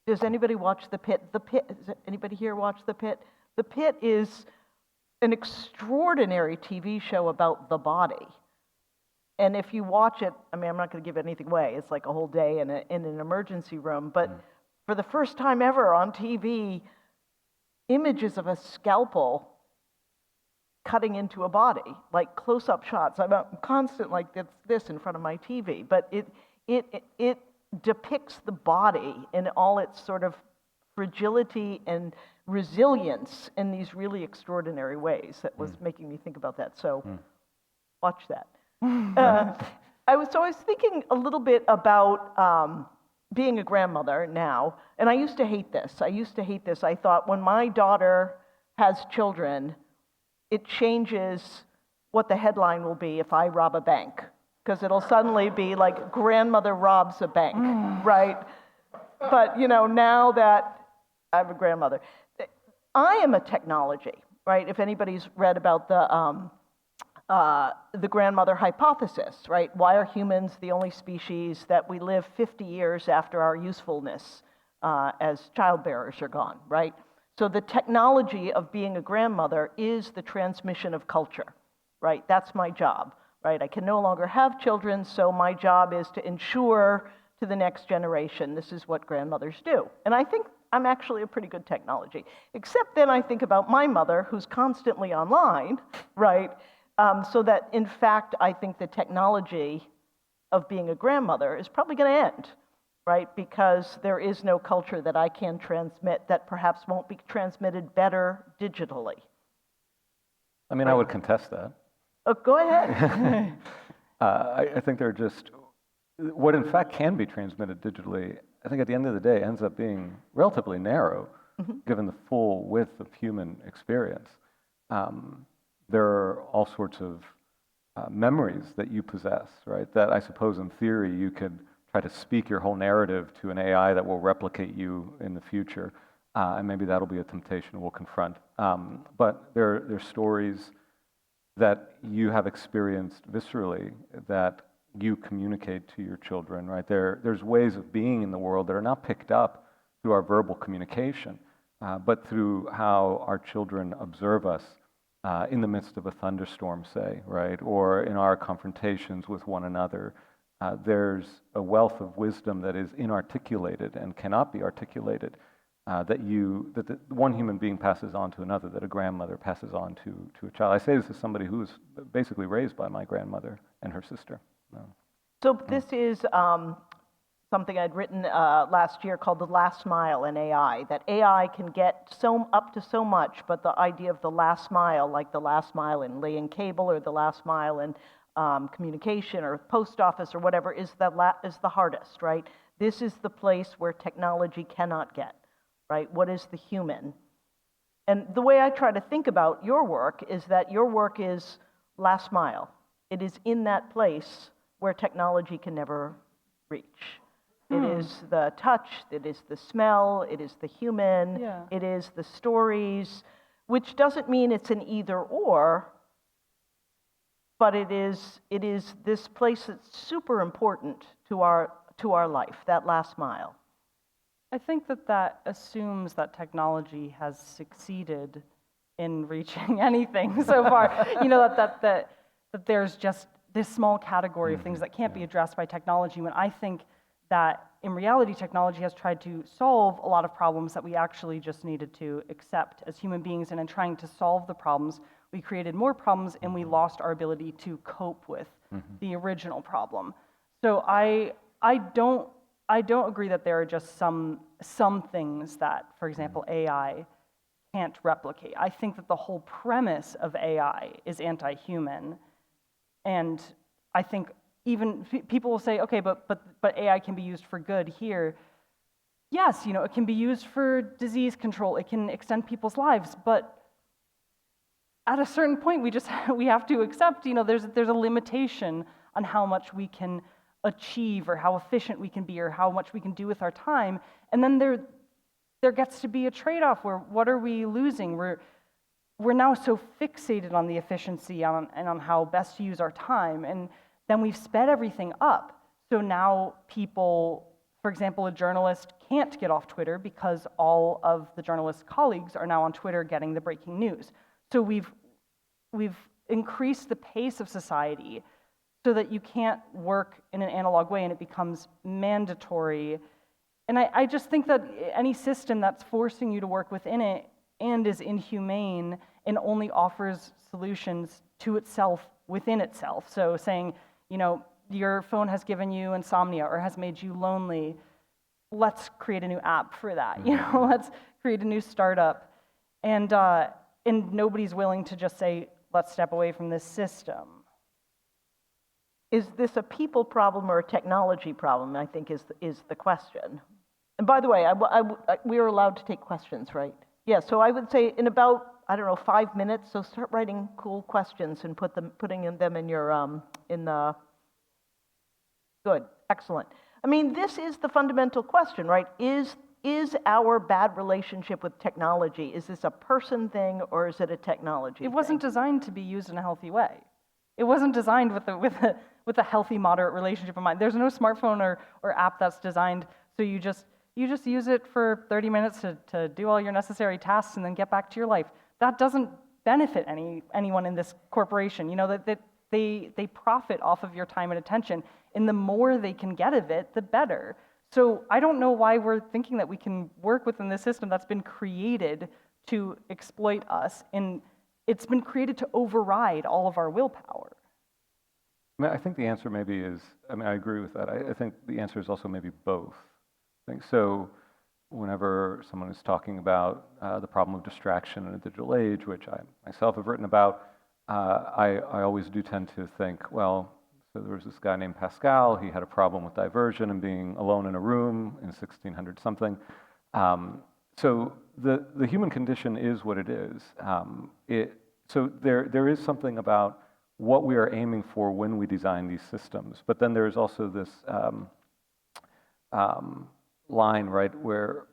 Does anybody watch The Pit? Does anybody here watch The Pit? The Pit is an extraordinary TV show about the body. And if you watch it, I mean, I'm not going to give anything away. It's like a whole day in an emergency room. But for the first time ever on TV, images of a scalpel cutting into a body, like close-up shots. I'm constant like this in front of my TV, but it depicts the body in all its sort of fragility and resilience in these really extraordinary ways. That was making me think about that. So watch that. I was thinking a little bit about being a grandmother now, and I used to hate this. I thought when my daughter has children, it changes what the headline will be if I rob a bank, because it'll suddenly be like grandmother robs a bank, right? But now that I'm a grandmother, I am a technology, right? If anybody's read about the grandmother hypothesis, right? Why are humans the only species that we live 50 years after our usefulness as childbearers are gone, right? So the technology of being a grandmother is the transmission of culture, right? That's my job, right? I can no longer have children, so my job is to ensure to the next generation this is what grandmothers do. And I think I'm actually a pretty good technology, except then I think about my mother who's constantly online, right? So that, in fact, I think the technology of being a grandmother is probably going to end, right? Because there is no culture that I can transmit that perhaps won't be transmitted better digitally. I mean, I would contest that. Oh, go ahead. I think they're just, what in fact can be transmitted digitally, I think at the end of the day ends up being relatively narrow. given the full width of human experience, there are all sorts of memories that you possess, right? That I suppose in theory you could try to speak your whole narrative to an AI that will replicate you in the future, and maybe that'll be a temptation we'll confront. But there are stories that you have experienced viscerally that you communicate to your children, right? There's ways of being in the world that are not picked up through our verbal communication, but through how our children observe us in the midst of a thunderstorm, say, right? Or in our confrontations with one another. There's a wealth of wisdom that is inarticulated and cannot be articulated that the one human being passes on to another, that a grandmother passes on to a child. I say this as somebody who was basically raised by my grandmother and her sister. So this is something I'd written last year called The Last Mile in AI, that AI can get up to so much, but the idea of the last mile, like the last mile in laying cable or the last mile in communication or post office or whatever, is the hardest, right? This is the place where technology cannot get, right? What is the human? And the way I try to think about your work is that your work is last mile. It is in that place where technology can never reach. It is the touch, it is the smell, it is the human, Yeah. it is the stories, which doesn't mean it's an either or, but it is this place that's super important to our life, that last mile. I think that assumes that technology has succeeded in reaching anything so far. You know, that there's just this small category of things that can't be addressed by technology, when I think that in reality technology has tried to solve a lot of problems that we actually just needed to accept as human beings, and in trying to solve the problems, we created more problems and we lost our ability to cope with the original problem. So I don't agree that there are just some things that, for example, AI can't replicate. I think that the whole premise of AI is anti-human, and I think even people will say, okay, but AI can be used for good here. Yes, you know, it can be used for disease control. It can extend people's lives, but at a certain point, we have to accept, you know, there's a limitation on how much we can achieve or how efficient we can be or how much we can do with our time. And then there gets to be a trade-off where what are we losing? We're now so fixated on the efficiency and on how best to use our time, and then we've sped everything up. So now people, for example, a journalist can't get off Twitter because all of the journalist's colleagues are now on Twitter getting the breaking news. So we've increased the pace of society so that you can't work in an analog way and it becomes mandatory. And I just think that any system that's forcing you to work within it and is inhumane and only offers solutions to itself within itself. So saying, you know, your phone has given you insomnia or has made you lonely, let's create a new app for that. You know, let's create a new startup. And nobody's willing to just say, let's step away from this system. Is this a people problem or a technology problem, I think is the question. And by the way, we are allowed to take questions, right? Yeah, so I would say in about, 5 minutes, so start writing cool questions and putting them in your, good, excellent. I mean, this is the fundamental question, right? Is our bad relationship with technology, is this a person thing or is it a technology thing? It wasn't designed to be used in a healthy way. It wasn't designed with a healthy, moderate relationship in mind. There's no smartphone or app that's designed so you just use it for 30 minutes to do all your necessary tasks and then get back to your life. That doesn't benefit anyone in this corporation. You know, that they profit off of your time and attention, and the more they can get of it, the better. So I don't know why we're thinking that we can work within this system that's been created to exploit us, and it's been created to override all of our willpower. I think the answer maybe is, I agree with that. I think the answer is also maybe both. I think so. Whenever someone is talking about the problem of distraction in a digital age, which I myself have written about, I always do tend to think, well, so there was this guy named Pascal. He had a problem with diversion and being alone in a room in 1600 something. So the human condition is what it is. So there is something about what we are aiming for when we design these systems. But then there's also this line, right, where,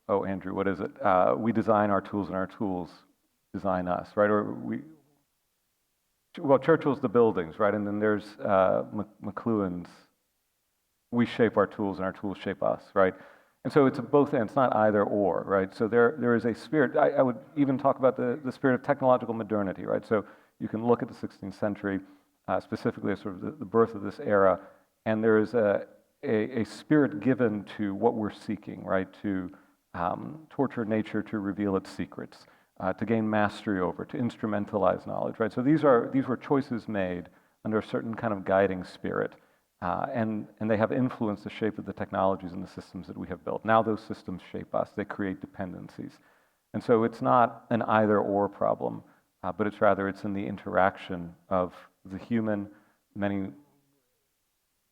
oh, Andrew, what is it? We design our tools and our tools design us, right? Well, Churchill's the buildings, right? And then there's McLuhan's, we shape our tools and our tools shape us, right? And so it's both and, it's not either or, right? So there is a spirit, I would even talk about the spirit of technological modernity, right? So you can look at the 16th century, specifically as sort of the birth of this era, and there is a spirit given to what we're seeking, right? To torture nature, to reveal its secrets, to gain mastery over, to instrumentalize knowledge, right? So these were choices made under a certain kind of guiding spirit. And they have influenced the shape of the technologies and the systems that we have built. Now those systems shape us. They create dependencies. And so it's not an either-or problem, but it's in the interaction of the human, many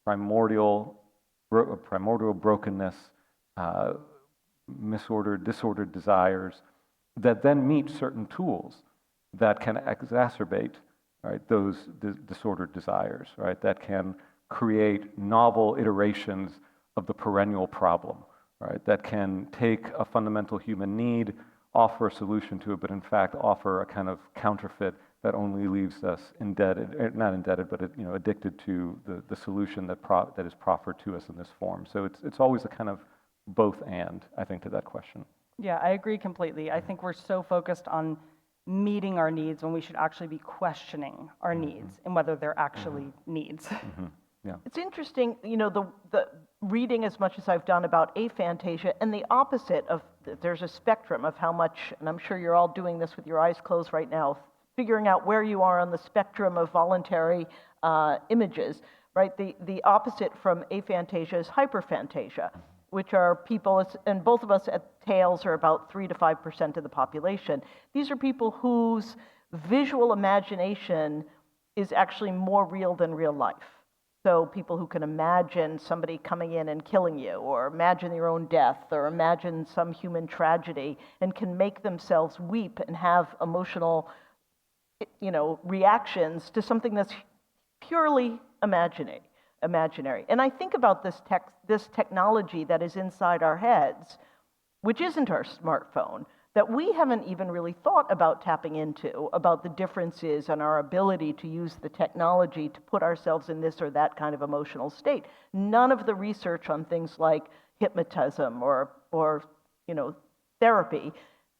primordial brokenness, disordered desires that then meet certain tools that can exacerbate, right, those disordered desires, right, that can create novel iterations of the perennial problem, right? That can take a fundamental human need, offer a solution to it, but in fact offer a kind of counterfeit that only leaves us indebted, not indebted, but addicted to the solution that is proffered to us in this form. So it's always a kind of both and, I think, to that question. Yeah, I agree completely. I think we're so focused on meeting our needs when we should actually be questioning our needs and whether they're actually needs. Yeah. It's interesting, the reading as much as I've done about aphantasia and the opposite of, there's a spectrum of how much, and I'm sure you're all doing this with your eyes closed right now, figuring out where you are on the spectrum of voluntary images, right? The opposite from aphantasia is hyperphantasia, which are people, and both of us at Tales are about 3 to 5% of the population. These are people whose visual imagination is actually more real than real life. So people who can imagine somebody coming in and killing you, or imagine their own death, or imagine some human tragedy, and can make themselves weep and have emotional, reactions to something that's purely imaginary. And I think about this technology that is inside our heads, which isn't our smartphone, that we haven't even really thought about tapping into, about the differences in our ability to use the technology to put ourselves in this or that kind of emotional state. None of the research on things like hypnotism or therapy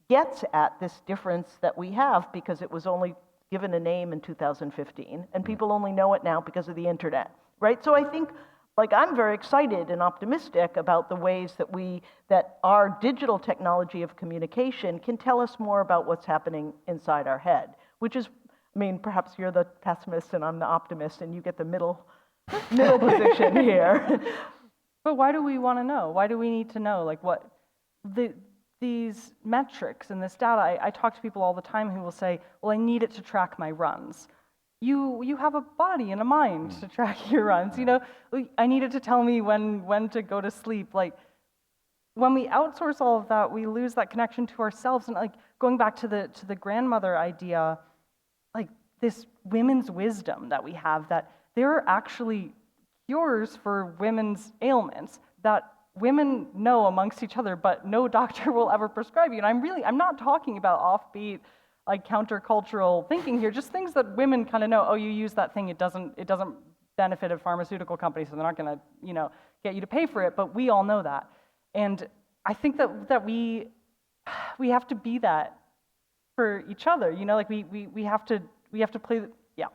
gets at this difference that we have, because it was only given a name in 2015, and people only know it now because of the internet, right? So I think, I'm very excited and optimistic about the ways that our digital technology of communication can tell us more about what's happening inside our head, which is, perhaps you're the pessimist and I'm the optimist, and you get the middle position here. But why do we want to know? Why do we need to know? These metrics and this data, I talk to people all the time who will say, well, I need it to track my runs. You have a body and a mind to track your runs. I need it to tell me when to go to sleep. When we outsource all of that, we lose that connection to ourselves. And going back to the grandmother idea, this women's wisdom that we have, that there are actually cures for women's ailments that women know amongst each other, but no doctor will ever prescribe you. And I'm not talking about offbeat, countercultural thinking here, just things that women kind of know. Oh, you use that thing, it doesn't benefit a pharmaceutical company, so they're not going to, get you to pay for it. But we all know that, and I think that we have to be that for each other. We have to play. Yeah.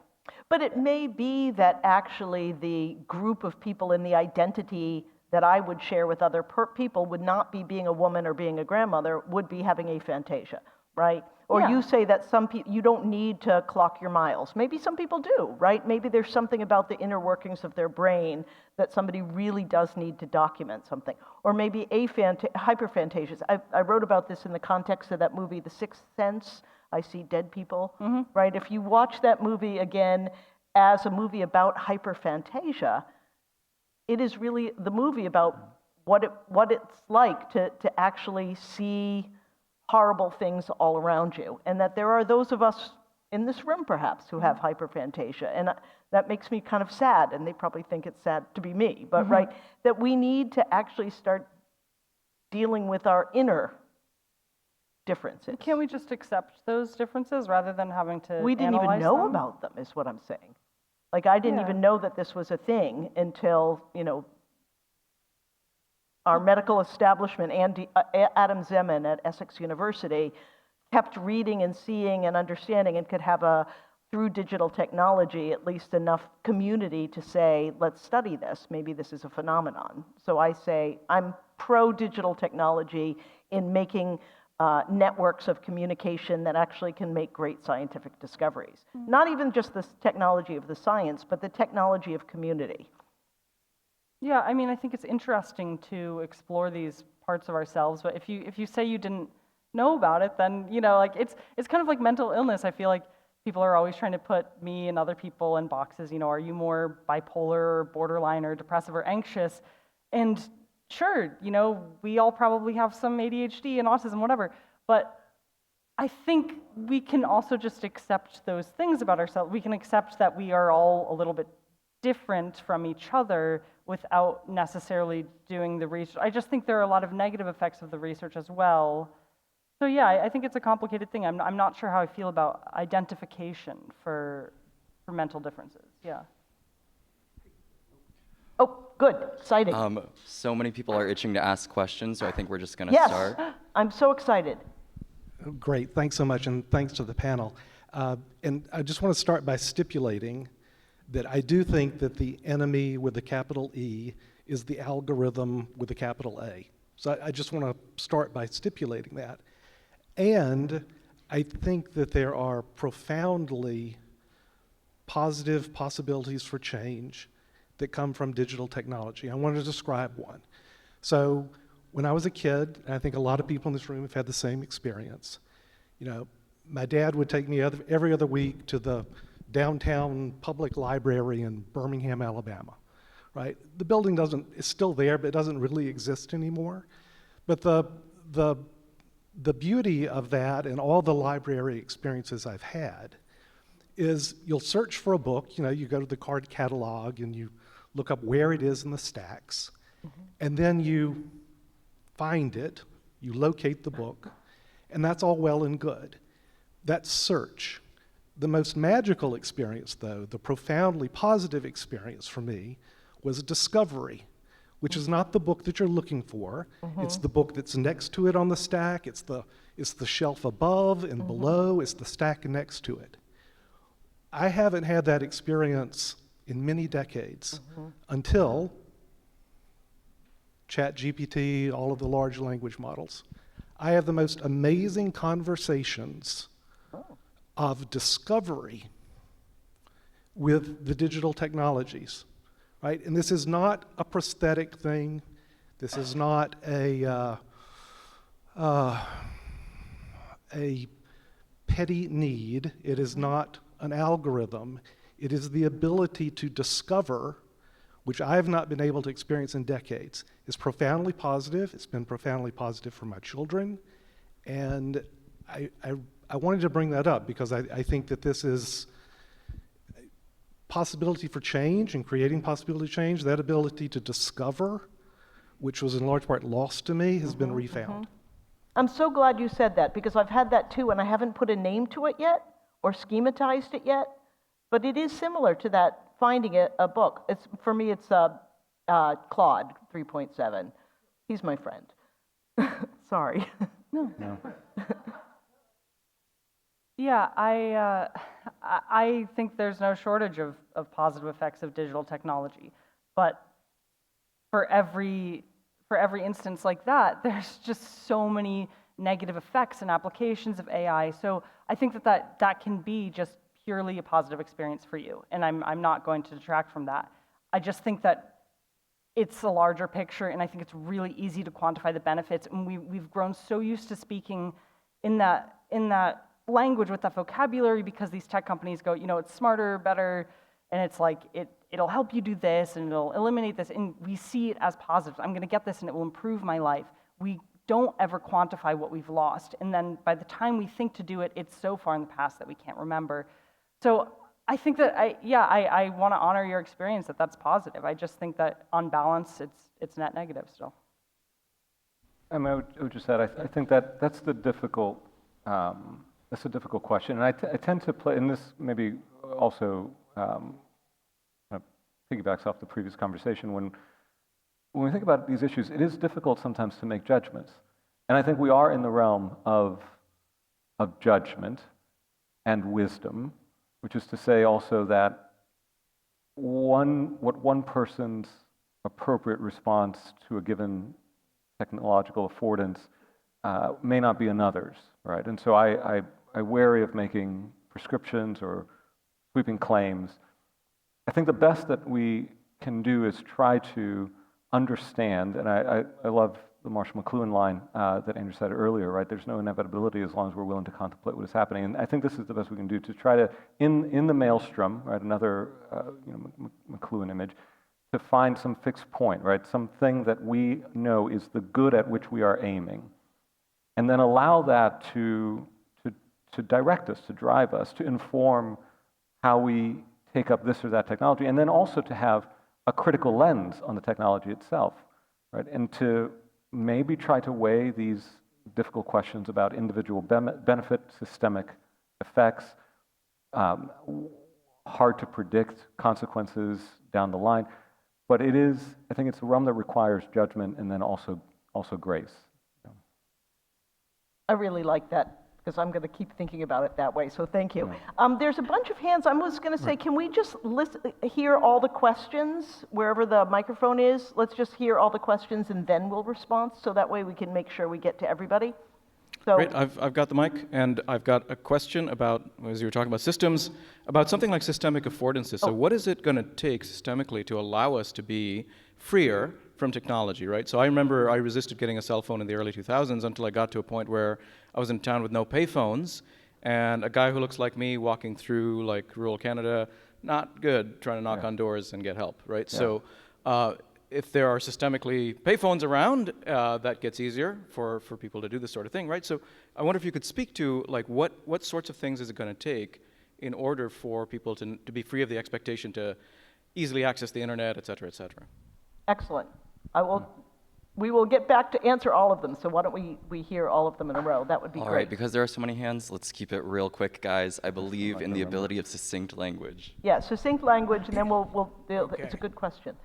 But it may be that actually the group of people in the identity that I would share with other people would not be being a woman or being a grandmother, would be having aphantasia, right? Or Yeah. You say that some people, you don't need to clock your miles. Maybe some people do, right? Maybe there's something about the inner workings of their brain that somebody really does need to document something. Or maybe hyperphantasias. I wrote about this in the context of that movie, The Sixth Sense. I See Dead People, right? If you watch that movie again as a movie about hyperphantasia, it is really the movie about what it's like to actually see horrible things all around you, and that there are those of us in this room perhaps who have hyperphantasia, and that makes me kind of sad, and they probably think it's sad to be me, but right, that we need to actually start dealing with our inner differences. Can't we just accept those differences rather than having to We didn't even analyze know them? about them, is what I'm saying. Like, I didn't Yeah. even know that this was a thing until, our medical establishment, Adam Zeman at Essex University, kept reading and seeing and understanding, and could have through digital technology, at least enough community to say, let's study this. Maybe this is a phenomenon. So I say, I'm pro-digital technology in making networks of communication that actually can make great scientific discoveries. Not even just the technology of the science, but the technology of community. Yeah, I mean, I think it's interesting to explore these parts of ourselves, but if you say you didn't know about it, then, like, it's kind of like mental illness. I feel like people are always trying to put me and other people in boxes. Are you more bipolar or borderline or depressive or anxious? And sure, we all probably have some ADHD and autism, whatever, but I think we can also just accept those things about ourselves. We can accept that we are all a little bit different from each other without necessarily doing the research. I just think there are a lot of negative effects of the research as well. So yeah, I think it's a complicated thing. I'm not sure how I feel about identification for mental differences. Yeah. Oh, good, exciting. So many people are itching to ask questions, so I think we're just going to Yes, start. I'm so excited. Great, thanks so much, and thanks to the panel. And I just want to start by stipulating that I do think that the enemy with a capital E is the algorithm with a capital A. So I just want to start by stipulating that. And I think that there are profoundly positive possibilities for change that come from digital technology. I want to describe one. So when I was a kid, and I think a lot of people in this room have had the same experience, my dad would take me every other week to the downtown public library in Birmingham, Alabama, right? The building it's still there, but it doesn't really exist anymore. But the beauty of that and all the library experiences I've had is you'll search for a book, you go to the card catalog and you look up where it is in the stacks, and then you find it, you locate the book, and that's all well and good. That's search. The most magical experience, though, the profoundly positive experience for me, was discovery, which is not the book that you're looking for. It's the book that's next to it on the stack. It's the shelf above and below. It's the stack next to it. I haven't had that experience in many decades until ChatGPT, all of the large language models. I have the most amazing conversations of discovery with the digital technologies, right? And this is not a prosthetic thing. This is not a petty need. It is not an algorithm. It is the ability to discover, which I have not been able to experience in decades. It's profoundly positive. It's been profoundly positive for my children. And I wanted to bring that up because I think that this is possibility for change and creating possibility of change. That ability to discover, which was in large part lost to me, has been refound. I'm so glad you said that, because I've had that too, and I haven't put a name to it yet or schematized it yet, but it is similar to that, finding a book. For me, it's Claude 3.7. He's my friend. Sorry. No. Yeah, I think there's no shortage of positive effects of digital technology, but for every instance like that, there's just so many negative effects and applications of AI. So I think that can be just purely a positive experience for you, and I'm not going to detract from that. I just think that it's a larger picture, and I think it's really easy to quantify the benefits, and we've grown so used to speaking in that language with that vocabulary because these tech companies go, it's smarter, better, and it's like it'll help you do this and it'll eliminate this, and we see it as positive. I'm going to get this and it will improve my life. We don't ever quantify what we've lost, and then by the time we think to do it, it's so far in the past that we can't remember. So I think that I want to honor your experience that that's positive. I just think that on balance, it's net negative still. I would just add, I think that's the difficult, that's a difficult question. And I tend to play, and this maybe also kind of piggybacks off the previous conversation. When we think about these issues, it is difficult sometimes to make judgments. And I think we are in the realm of judgment and wisdom, which is to say also that what one person's appropriate response to a given technological affordance may not be another's, right? And so I wary of making prescriptions or sweeping claims. I think the best that we can do is try to understand, and I love the Marshall McLuhan line that Andrew said earlier, right? There's no inevitability as long as we're willing to contemplate what is happening. And I think this is the best we can do to try to, in the maelstrom, right, another McLuhan image, to find some fixed point, right? Something that we know is the good at which we are aiming. And then allow that to direct us, to drive us, to inform how we take up this or that technology, and then also to have a critical lens on the technology itself, right? And to maybe try to weigh these difficult questions about individual benefit, systemic effects, hard to predict consequences down the line. But it is, I think it's a realm that requires judgment and then also grace. I really like that, because I'm going to keep thinking about it that way, so thank you. There's a bunch of hands. I was going to say, can we just hear all the questions wherever the microphone is? Let's just hear all the questions and then we'll respond, so that way we can make sure we get to everybody. So, Great, I've got the mic, and I've got a question about, as you were talking about systems, about something like systemic affordances. So what is it going to take systemically to allow us to be freer from technology, right? So I remember I resisted getting a cell phone in the early 2000s until I got to a point where I was in town with no payphones, and a guy who looks like me walking through like rural Canada, not good, trying to knock on doors and get help, right? Yeah. So if there are systemically payphones around, that gets easier for people to do this sort of thing, right? So I wonder if you could speak to like what sorts of things is it going to take in order for people to be free of the expectation to easily access the internet, et cetera, et cetera. excellent. We will get back to answer all of them, so why don't we hear all of them in a row? That would be great. All right, because there are so many hands, let's keep it real quick, guys. I believe in the ability of succinct language. Yeah, succinct language, and then it's a good question.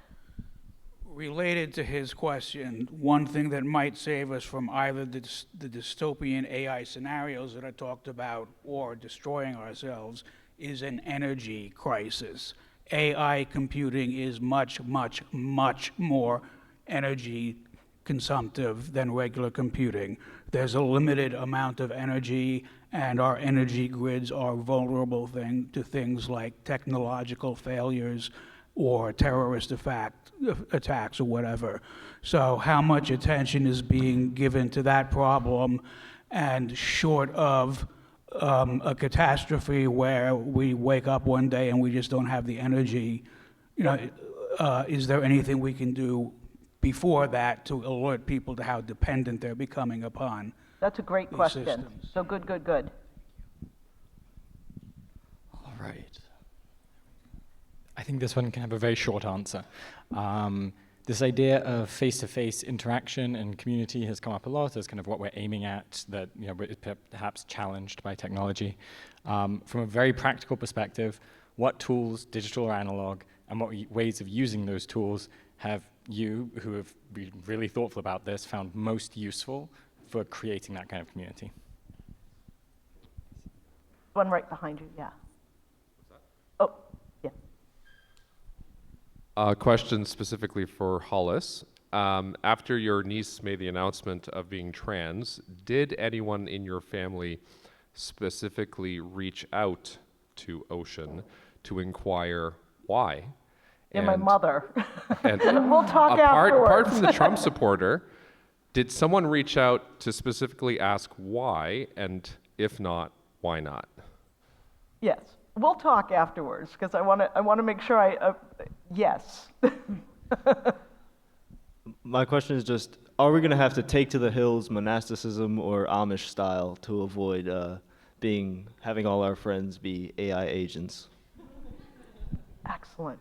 Related to his question, one thing that might save us from either the dystopian AI scenarios that are talked about or destroying ourselves is an energy crisis. AI computing is much, much, much more energy consumptive than regular computing. There's a limited amount of energy, and our energy grids are vulnerable to things like technological failures or terrorist attacks or whatever. So how much attention is being given to that problem, and short of a catastrophe where we wake up one day and we just don't have the energy, is there anything we can do before that to alert people to how dependent they're becoming upon? That's a great these question. systems? So good. All right. I think this one can have a very short answer. This idea of face-to-face interaction and community has come up a lot as kind of what we're aiming at, that is perhaps challenged by technology. From a very practical perspective, what tools, digital or analog, and what ways of using those tools have you, who have been really thoughtful about this, found most useful for creating that kind of community? One right behind you, yeah. Oh, yeah. Question specifically for Hollis. After your niece made the announcement of being trans, did anyone in your family specifically reach out to Ocean to inquire why? And my mother. And We'll talk afterwards. apart from the Trump supporter, did someone reach out to specifically ask why, and if not, why not? Yes. We'll talk afterwards, because I want to make sure yes. My question is just, are we going to have to take to the hills monasticism or Amish style to avoid having all our friends be AI agents? Excellent.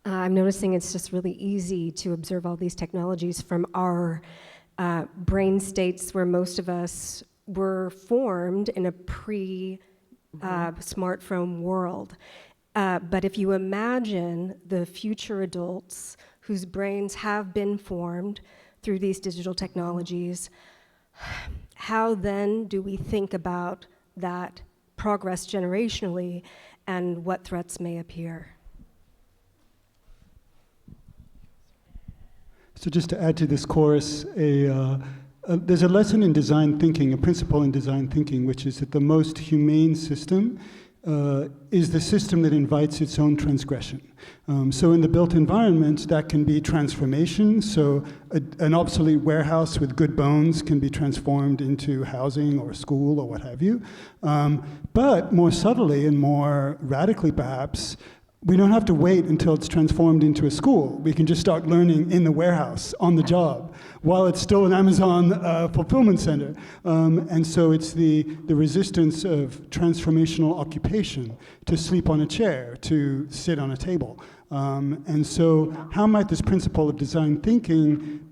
I'm noticing it's just really easy to observe all these technologies from our brain states where most of us were formed in a pre-smartphone world. But if you imagine the future adults whose brains have been formed through these digital technologies, how then do we think about that progress generationally and what threats may appear? So just to add to this chorus, there's a lesson in design thinking, a principle in design thinking, which is that the most humane system is the system that invites its own transgression. So in the built environment, that can be transformation. So an obsolete warehouse with good bones can be transformed into housing or school or what have you. But more subtly and more radically perhaps, we don't have to wait until it's transformed into a school. We can just start learning in the warehouse, on the job, while it's still an Amazon fulfillment center. And so it's the resistance of transformational occupation, to sleep on a chair, to sit on a table. And so how might this principle of design thinking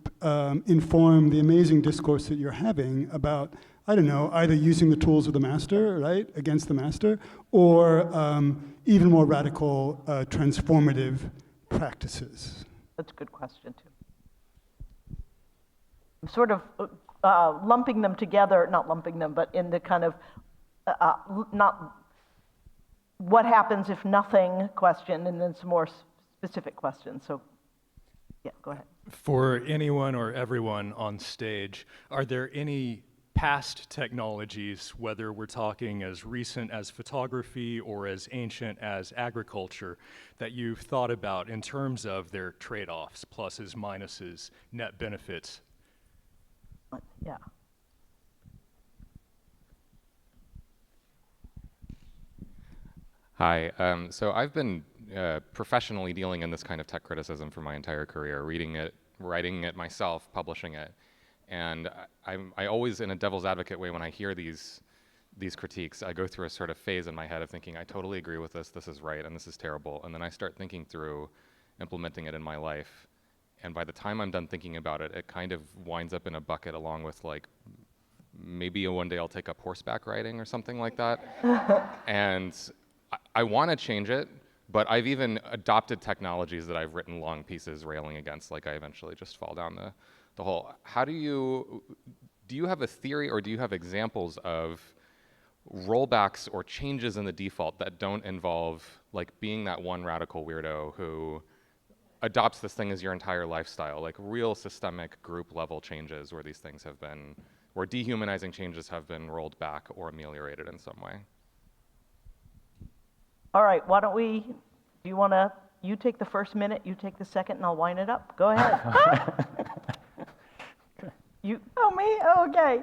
inform the amazing discourse that you're having about, I don't know, either using the tools of the master, right, against the master, or even more radical transformative practices? That's a good question, too. I'm sort of lumping them together, not lumping them, but in the kind of not what happens if nothing question, and then some more specific questions. So, yeah, go ahead. For anyone or everyone on stage, are there any past technologies, whether we're talking as recent as photography or as ancient as agriculture, that you've thought about in terms of their trade-offs, pluses, minuses, net benefits? Yeah. Hi. So I've been professionally dealing in this kind of tech criticism for my entire career, reading it, writing it myself, publishing it. And I always, in a devil's advocate way, when I hear these critiques, I go through a sort of phase in my head of thinking, I totally agree with this is right, and this is terrible. And then I start thinking through implementing it in my life. And by the time I'm done thinking about it, it kind of winds up in a bucket along with, like, maybe one day I'll take up horseback riding or something like that. And I want to change it, but I've even adopted technologies that I've written long pieces railing against, like I eventually just fall down the hole. How do you have a theory, or do you have examples of rollbacks or changes in the default that don't involve, like, being that one radical weirdo who adopts this thing as your entire lifestyle, like real systemic group level changes where these things have been, where dehumanizing changes have been rolled back or ameliorated in some way? All right, why don't we, do you want to, you take the first minute, you take the second, and I'll wind it up. Go ahead. Oh, me? Oh, okay.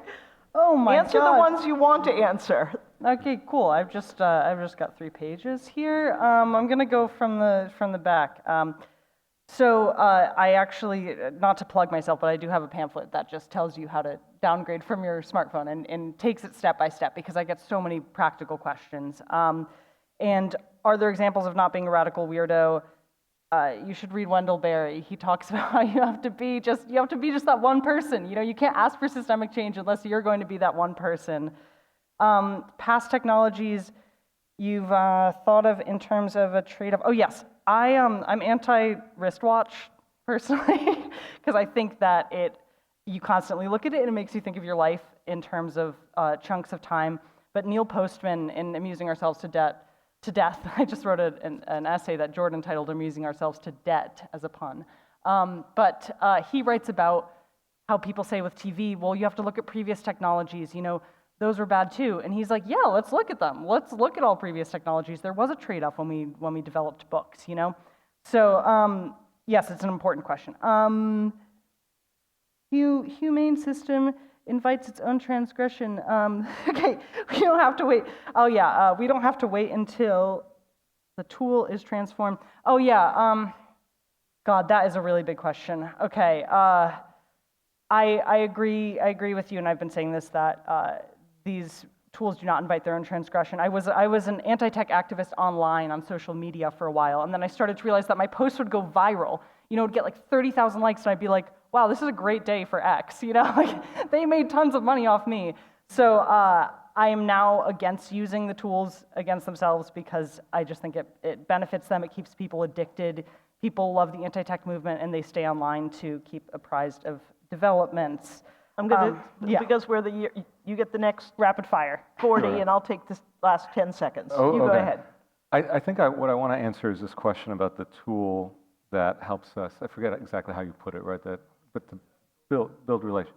Oh my God. Answer the ones you want to answer. Okay, cool. I've just got 3 pages here. I'm gonna go from the back. So I actually, not to plug myself, but I do have a pamphlet that just tells you how to downgrade from your smartphone and takes it step by step, because I get so many practical questions. And are there examples of not being a radical weirdo? You should read Wendell Berry. He talks about how you have to be just that one person. You know, you can't ask for systemic change unless you're going to be that one person. Past technologies you've thought of in terms of a trade-off. Oh yes, I'm anti-wristwatch personally, because I think that you constantly look at it and it makes you think of your life in terms of chunks of time. But Neil Postman in Amusing Ourselves to Death, I just wrote an essay that Jordan titled Amusing Ourselves to Debt as a pun. But he writes about how people say with TV, well, you have to look at previous technologies, you know, those were bad too. And he's like, yeah, let's look at them. Let's look at all previous technologies. There was a trade-off when we developed books, you know? So yes, it's an important question. Humane system, invites its own transgression. Okay, we don't have to wait. Oh yeah, we don't have to wait until the tool is transformed. Oh yeah, God, that is a really big question. Okay, I agree with you, and I've been saying this, that these tools do not invite their own transgression. I was an anti-tech activist online on social media for a while, and then I started to realize that my posts would go viral. You know, it'd get like 30,000 likes, and I'd be like, wow, this is a great day for X, you know? Like, they made tons of money off me. So I am now against using the tools against themselves because I just think it benefits them, it keeps people addicted. People love the anti-tech movement, and they stay online to keep apprised of developments. I'm going to, because we're you get the next rapid fire. 40, Sure. and I'll take this last 10 seconds. Oh, you go okay. ahead. I think what I want to answer is this question about the tool that helps us. I forget exactly how you put it, right? But to build relation.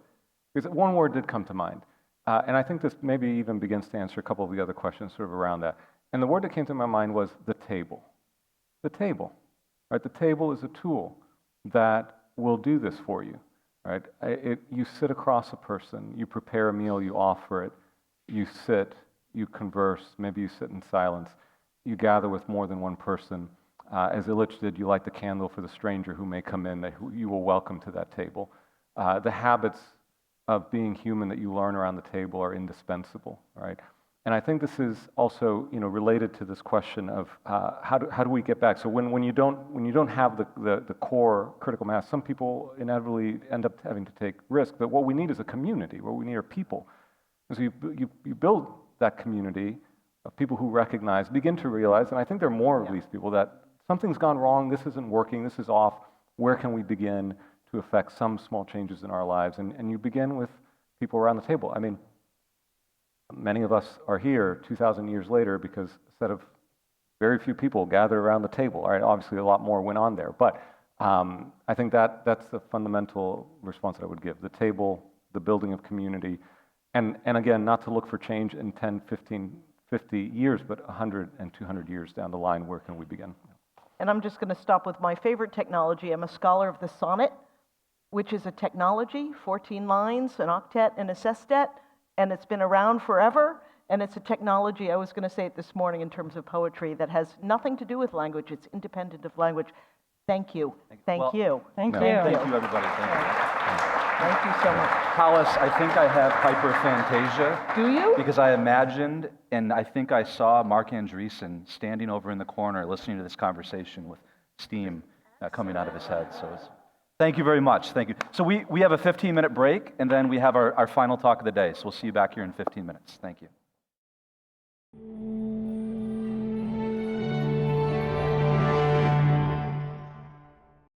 Because one word did come to mind, and I think this maybe even begins to answer a couple of the other questions sort of around that. And the word that came to my mind was the table. The table, right? The table is a tool that will do this for you, right? You sit across a person, you prepare a meal, you offer it, you sit, you converse, maybe you sit in silence, you gather with more than one person. As Illich did, you light the candle for the stranger who may come in, who you will welcome to that table. The habits of being human that you learn around the table are indispensable, right? And I think this is also, related to this question of how do we get back? So when you don't have the core critical mass, some people inevitably end up having to take risks. But what we need is a community. What we need are people. And so you build that community of people who recognize, begin to realize, and I think there are more of these people, that something's gone wrong, this isn't working, this is off. Where can we begin to affect some small changes in our lives? And you begin with people around the table. I mean, many of us are here 2,000 years later because a set of very few people gathered around the table. All right, obviously a lot more went on there, but I think that's the fundamental response that I would give. The table, the building of community, and again, not to look for change in 10, 15, 50 years, but 100 and 200 years down the line, where can we begin? And I'm just going to stop with my favorite technology. I'm a scholar of the sonnet, which is a technology, 14 lines, an octet, and a sestet, and it's been around forever, and it's a technology, I was going to say it this morning in terms of poetry, that has nothing to do with language. It's independent of language. Thank you. Thank you. Thank you. Thank you, everybody. Thank you. Thank you so much. Hollis, I think I have hyperphantasia. Do you? Because I imagined, and I think I saw Mark Andreessen standing over in the corner listening to this conversation with steam coming out of his head. So thank you very much. Thank you. So we have a 15-minute break, and then we have our final talk of the day. So we'll see you back here in 15 minutes. Thank you.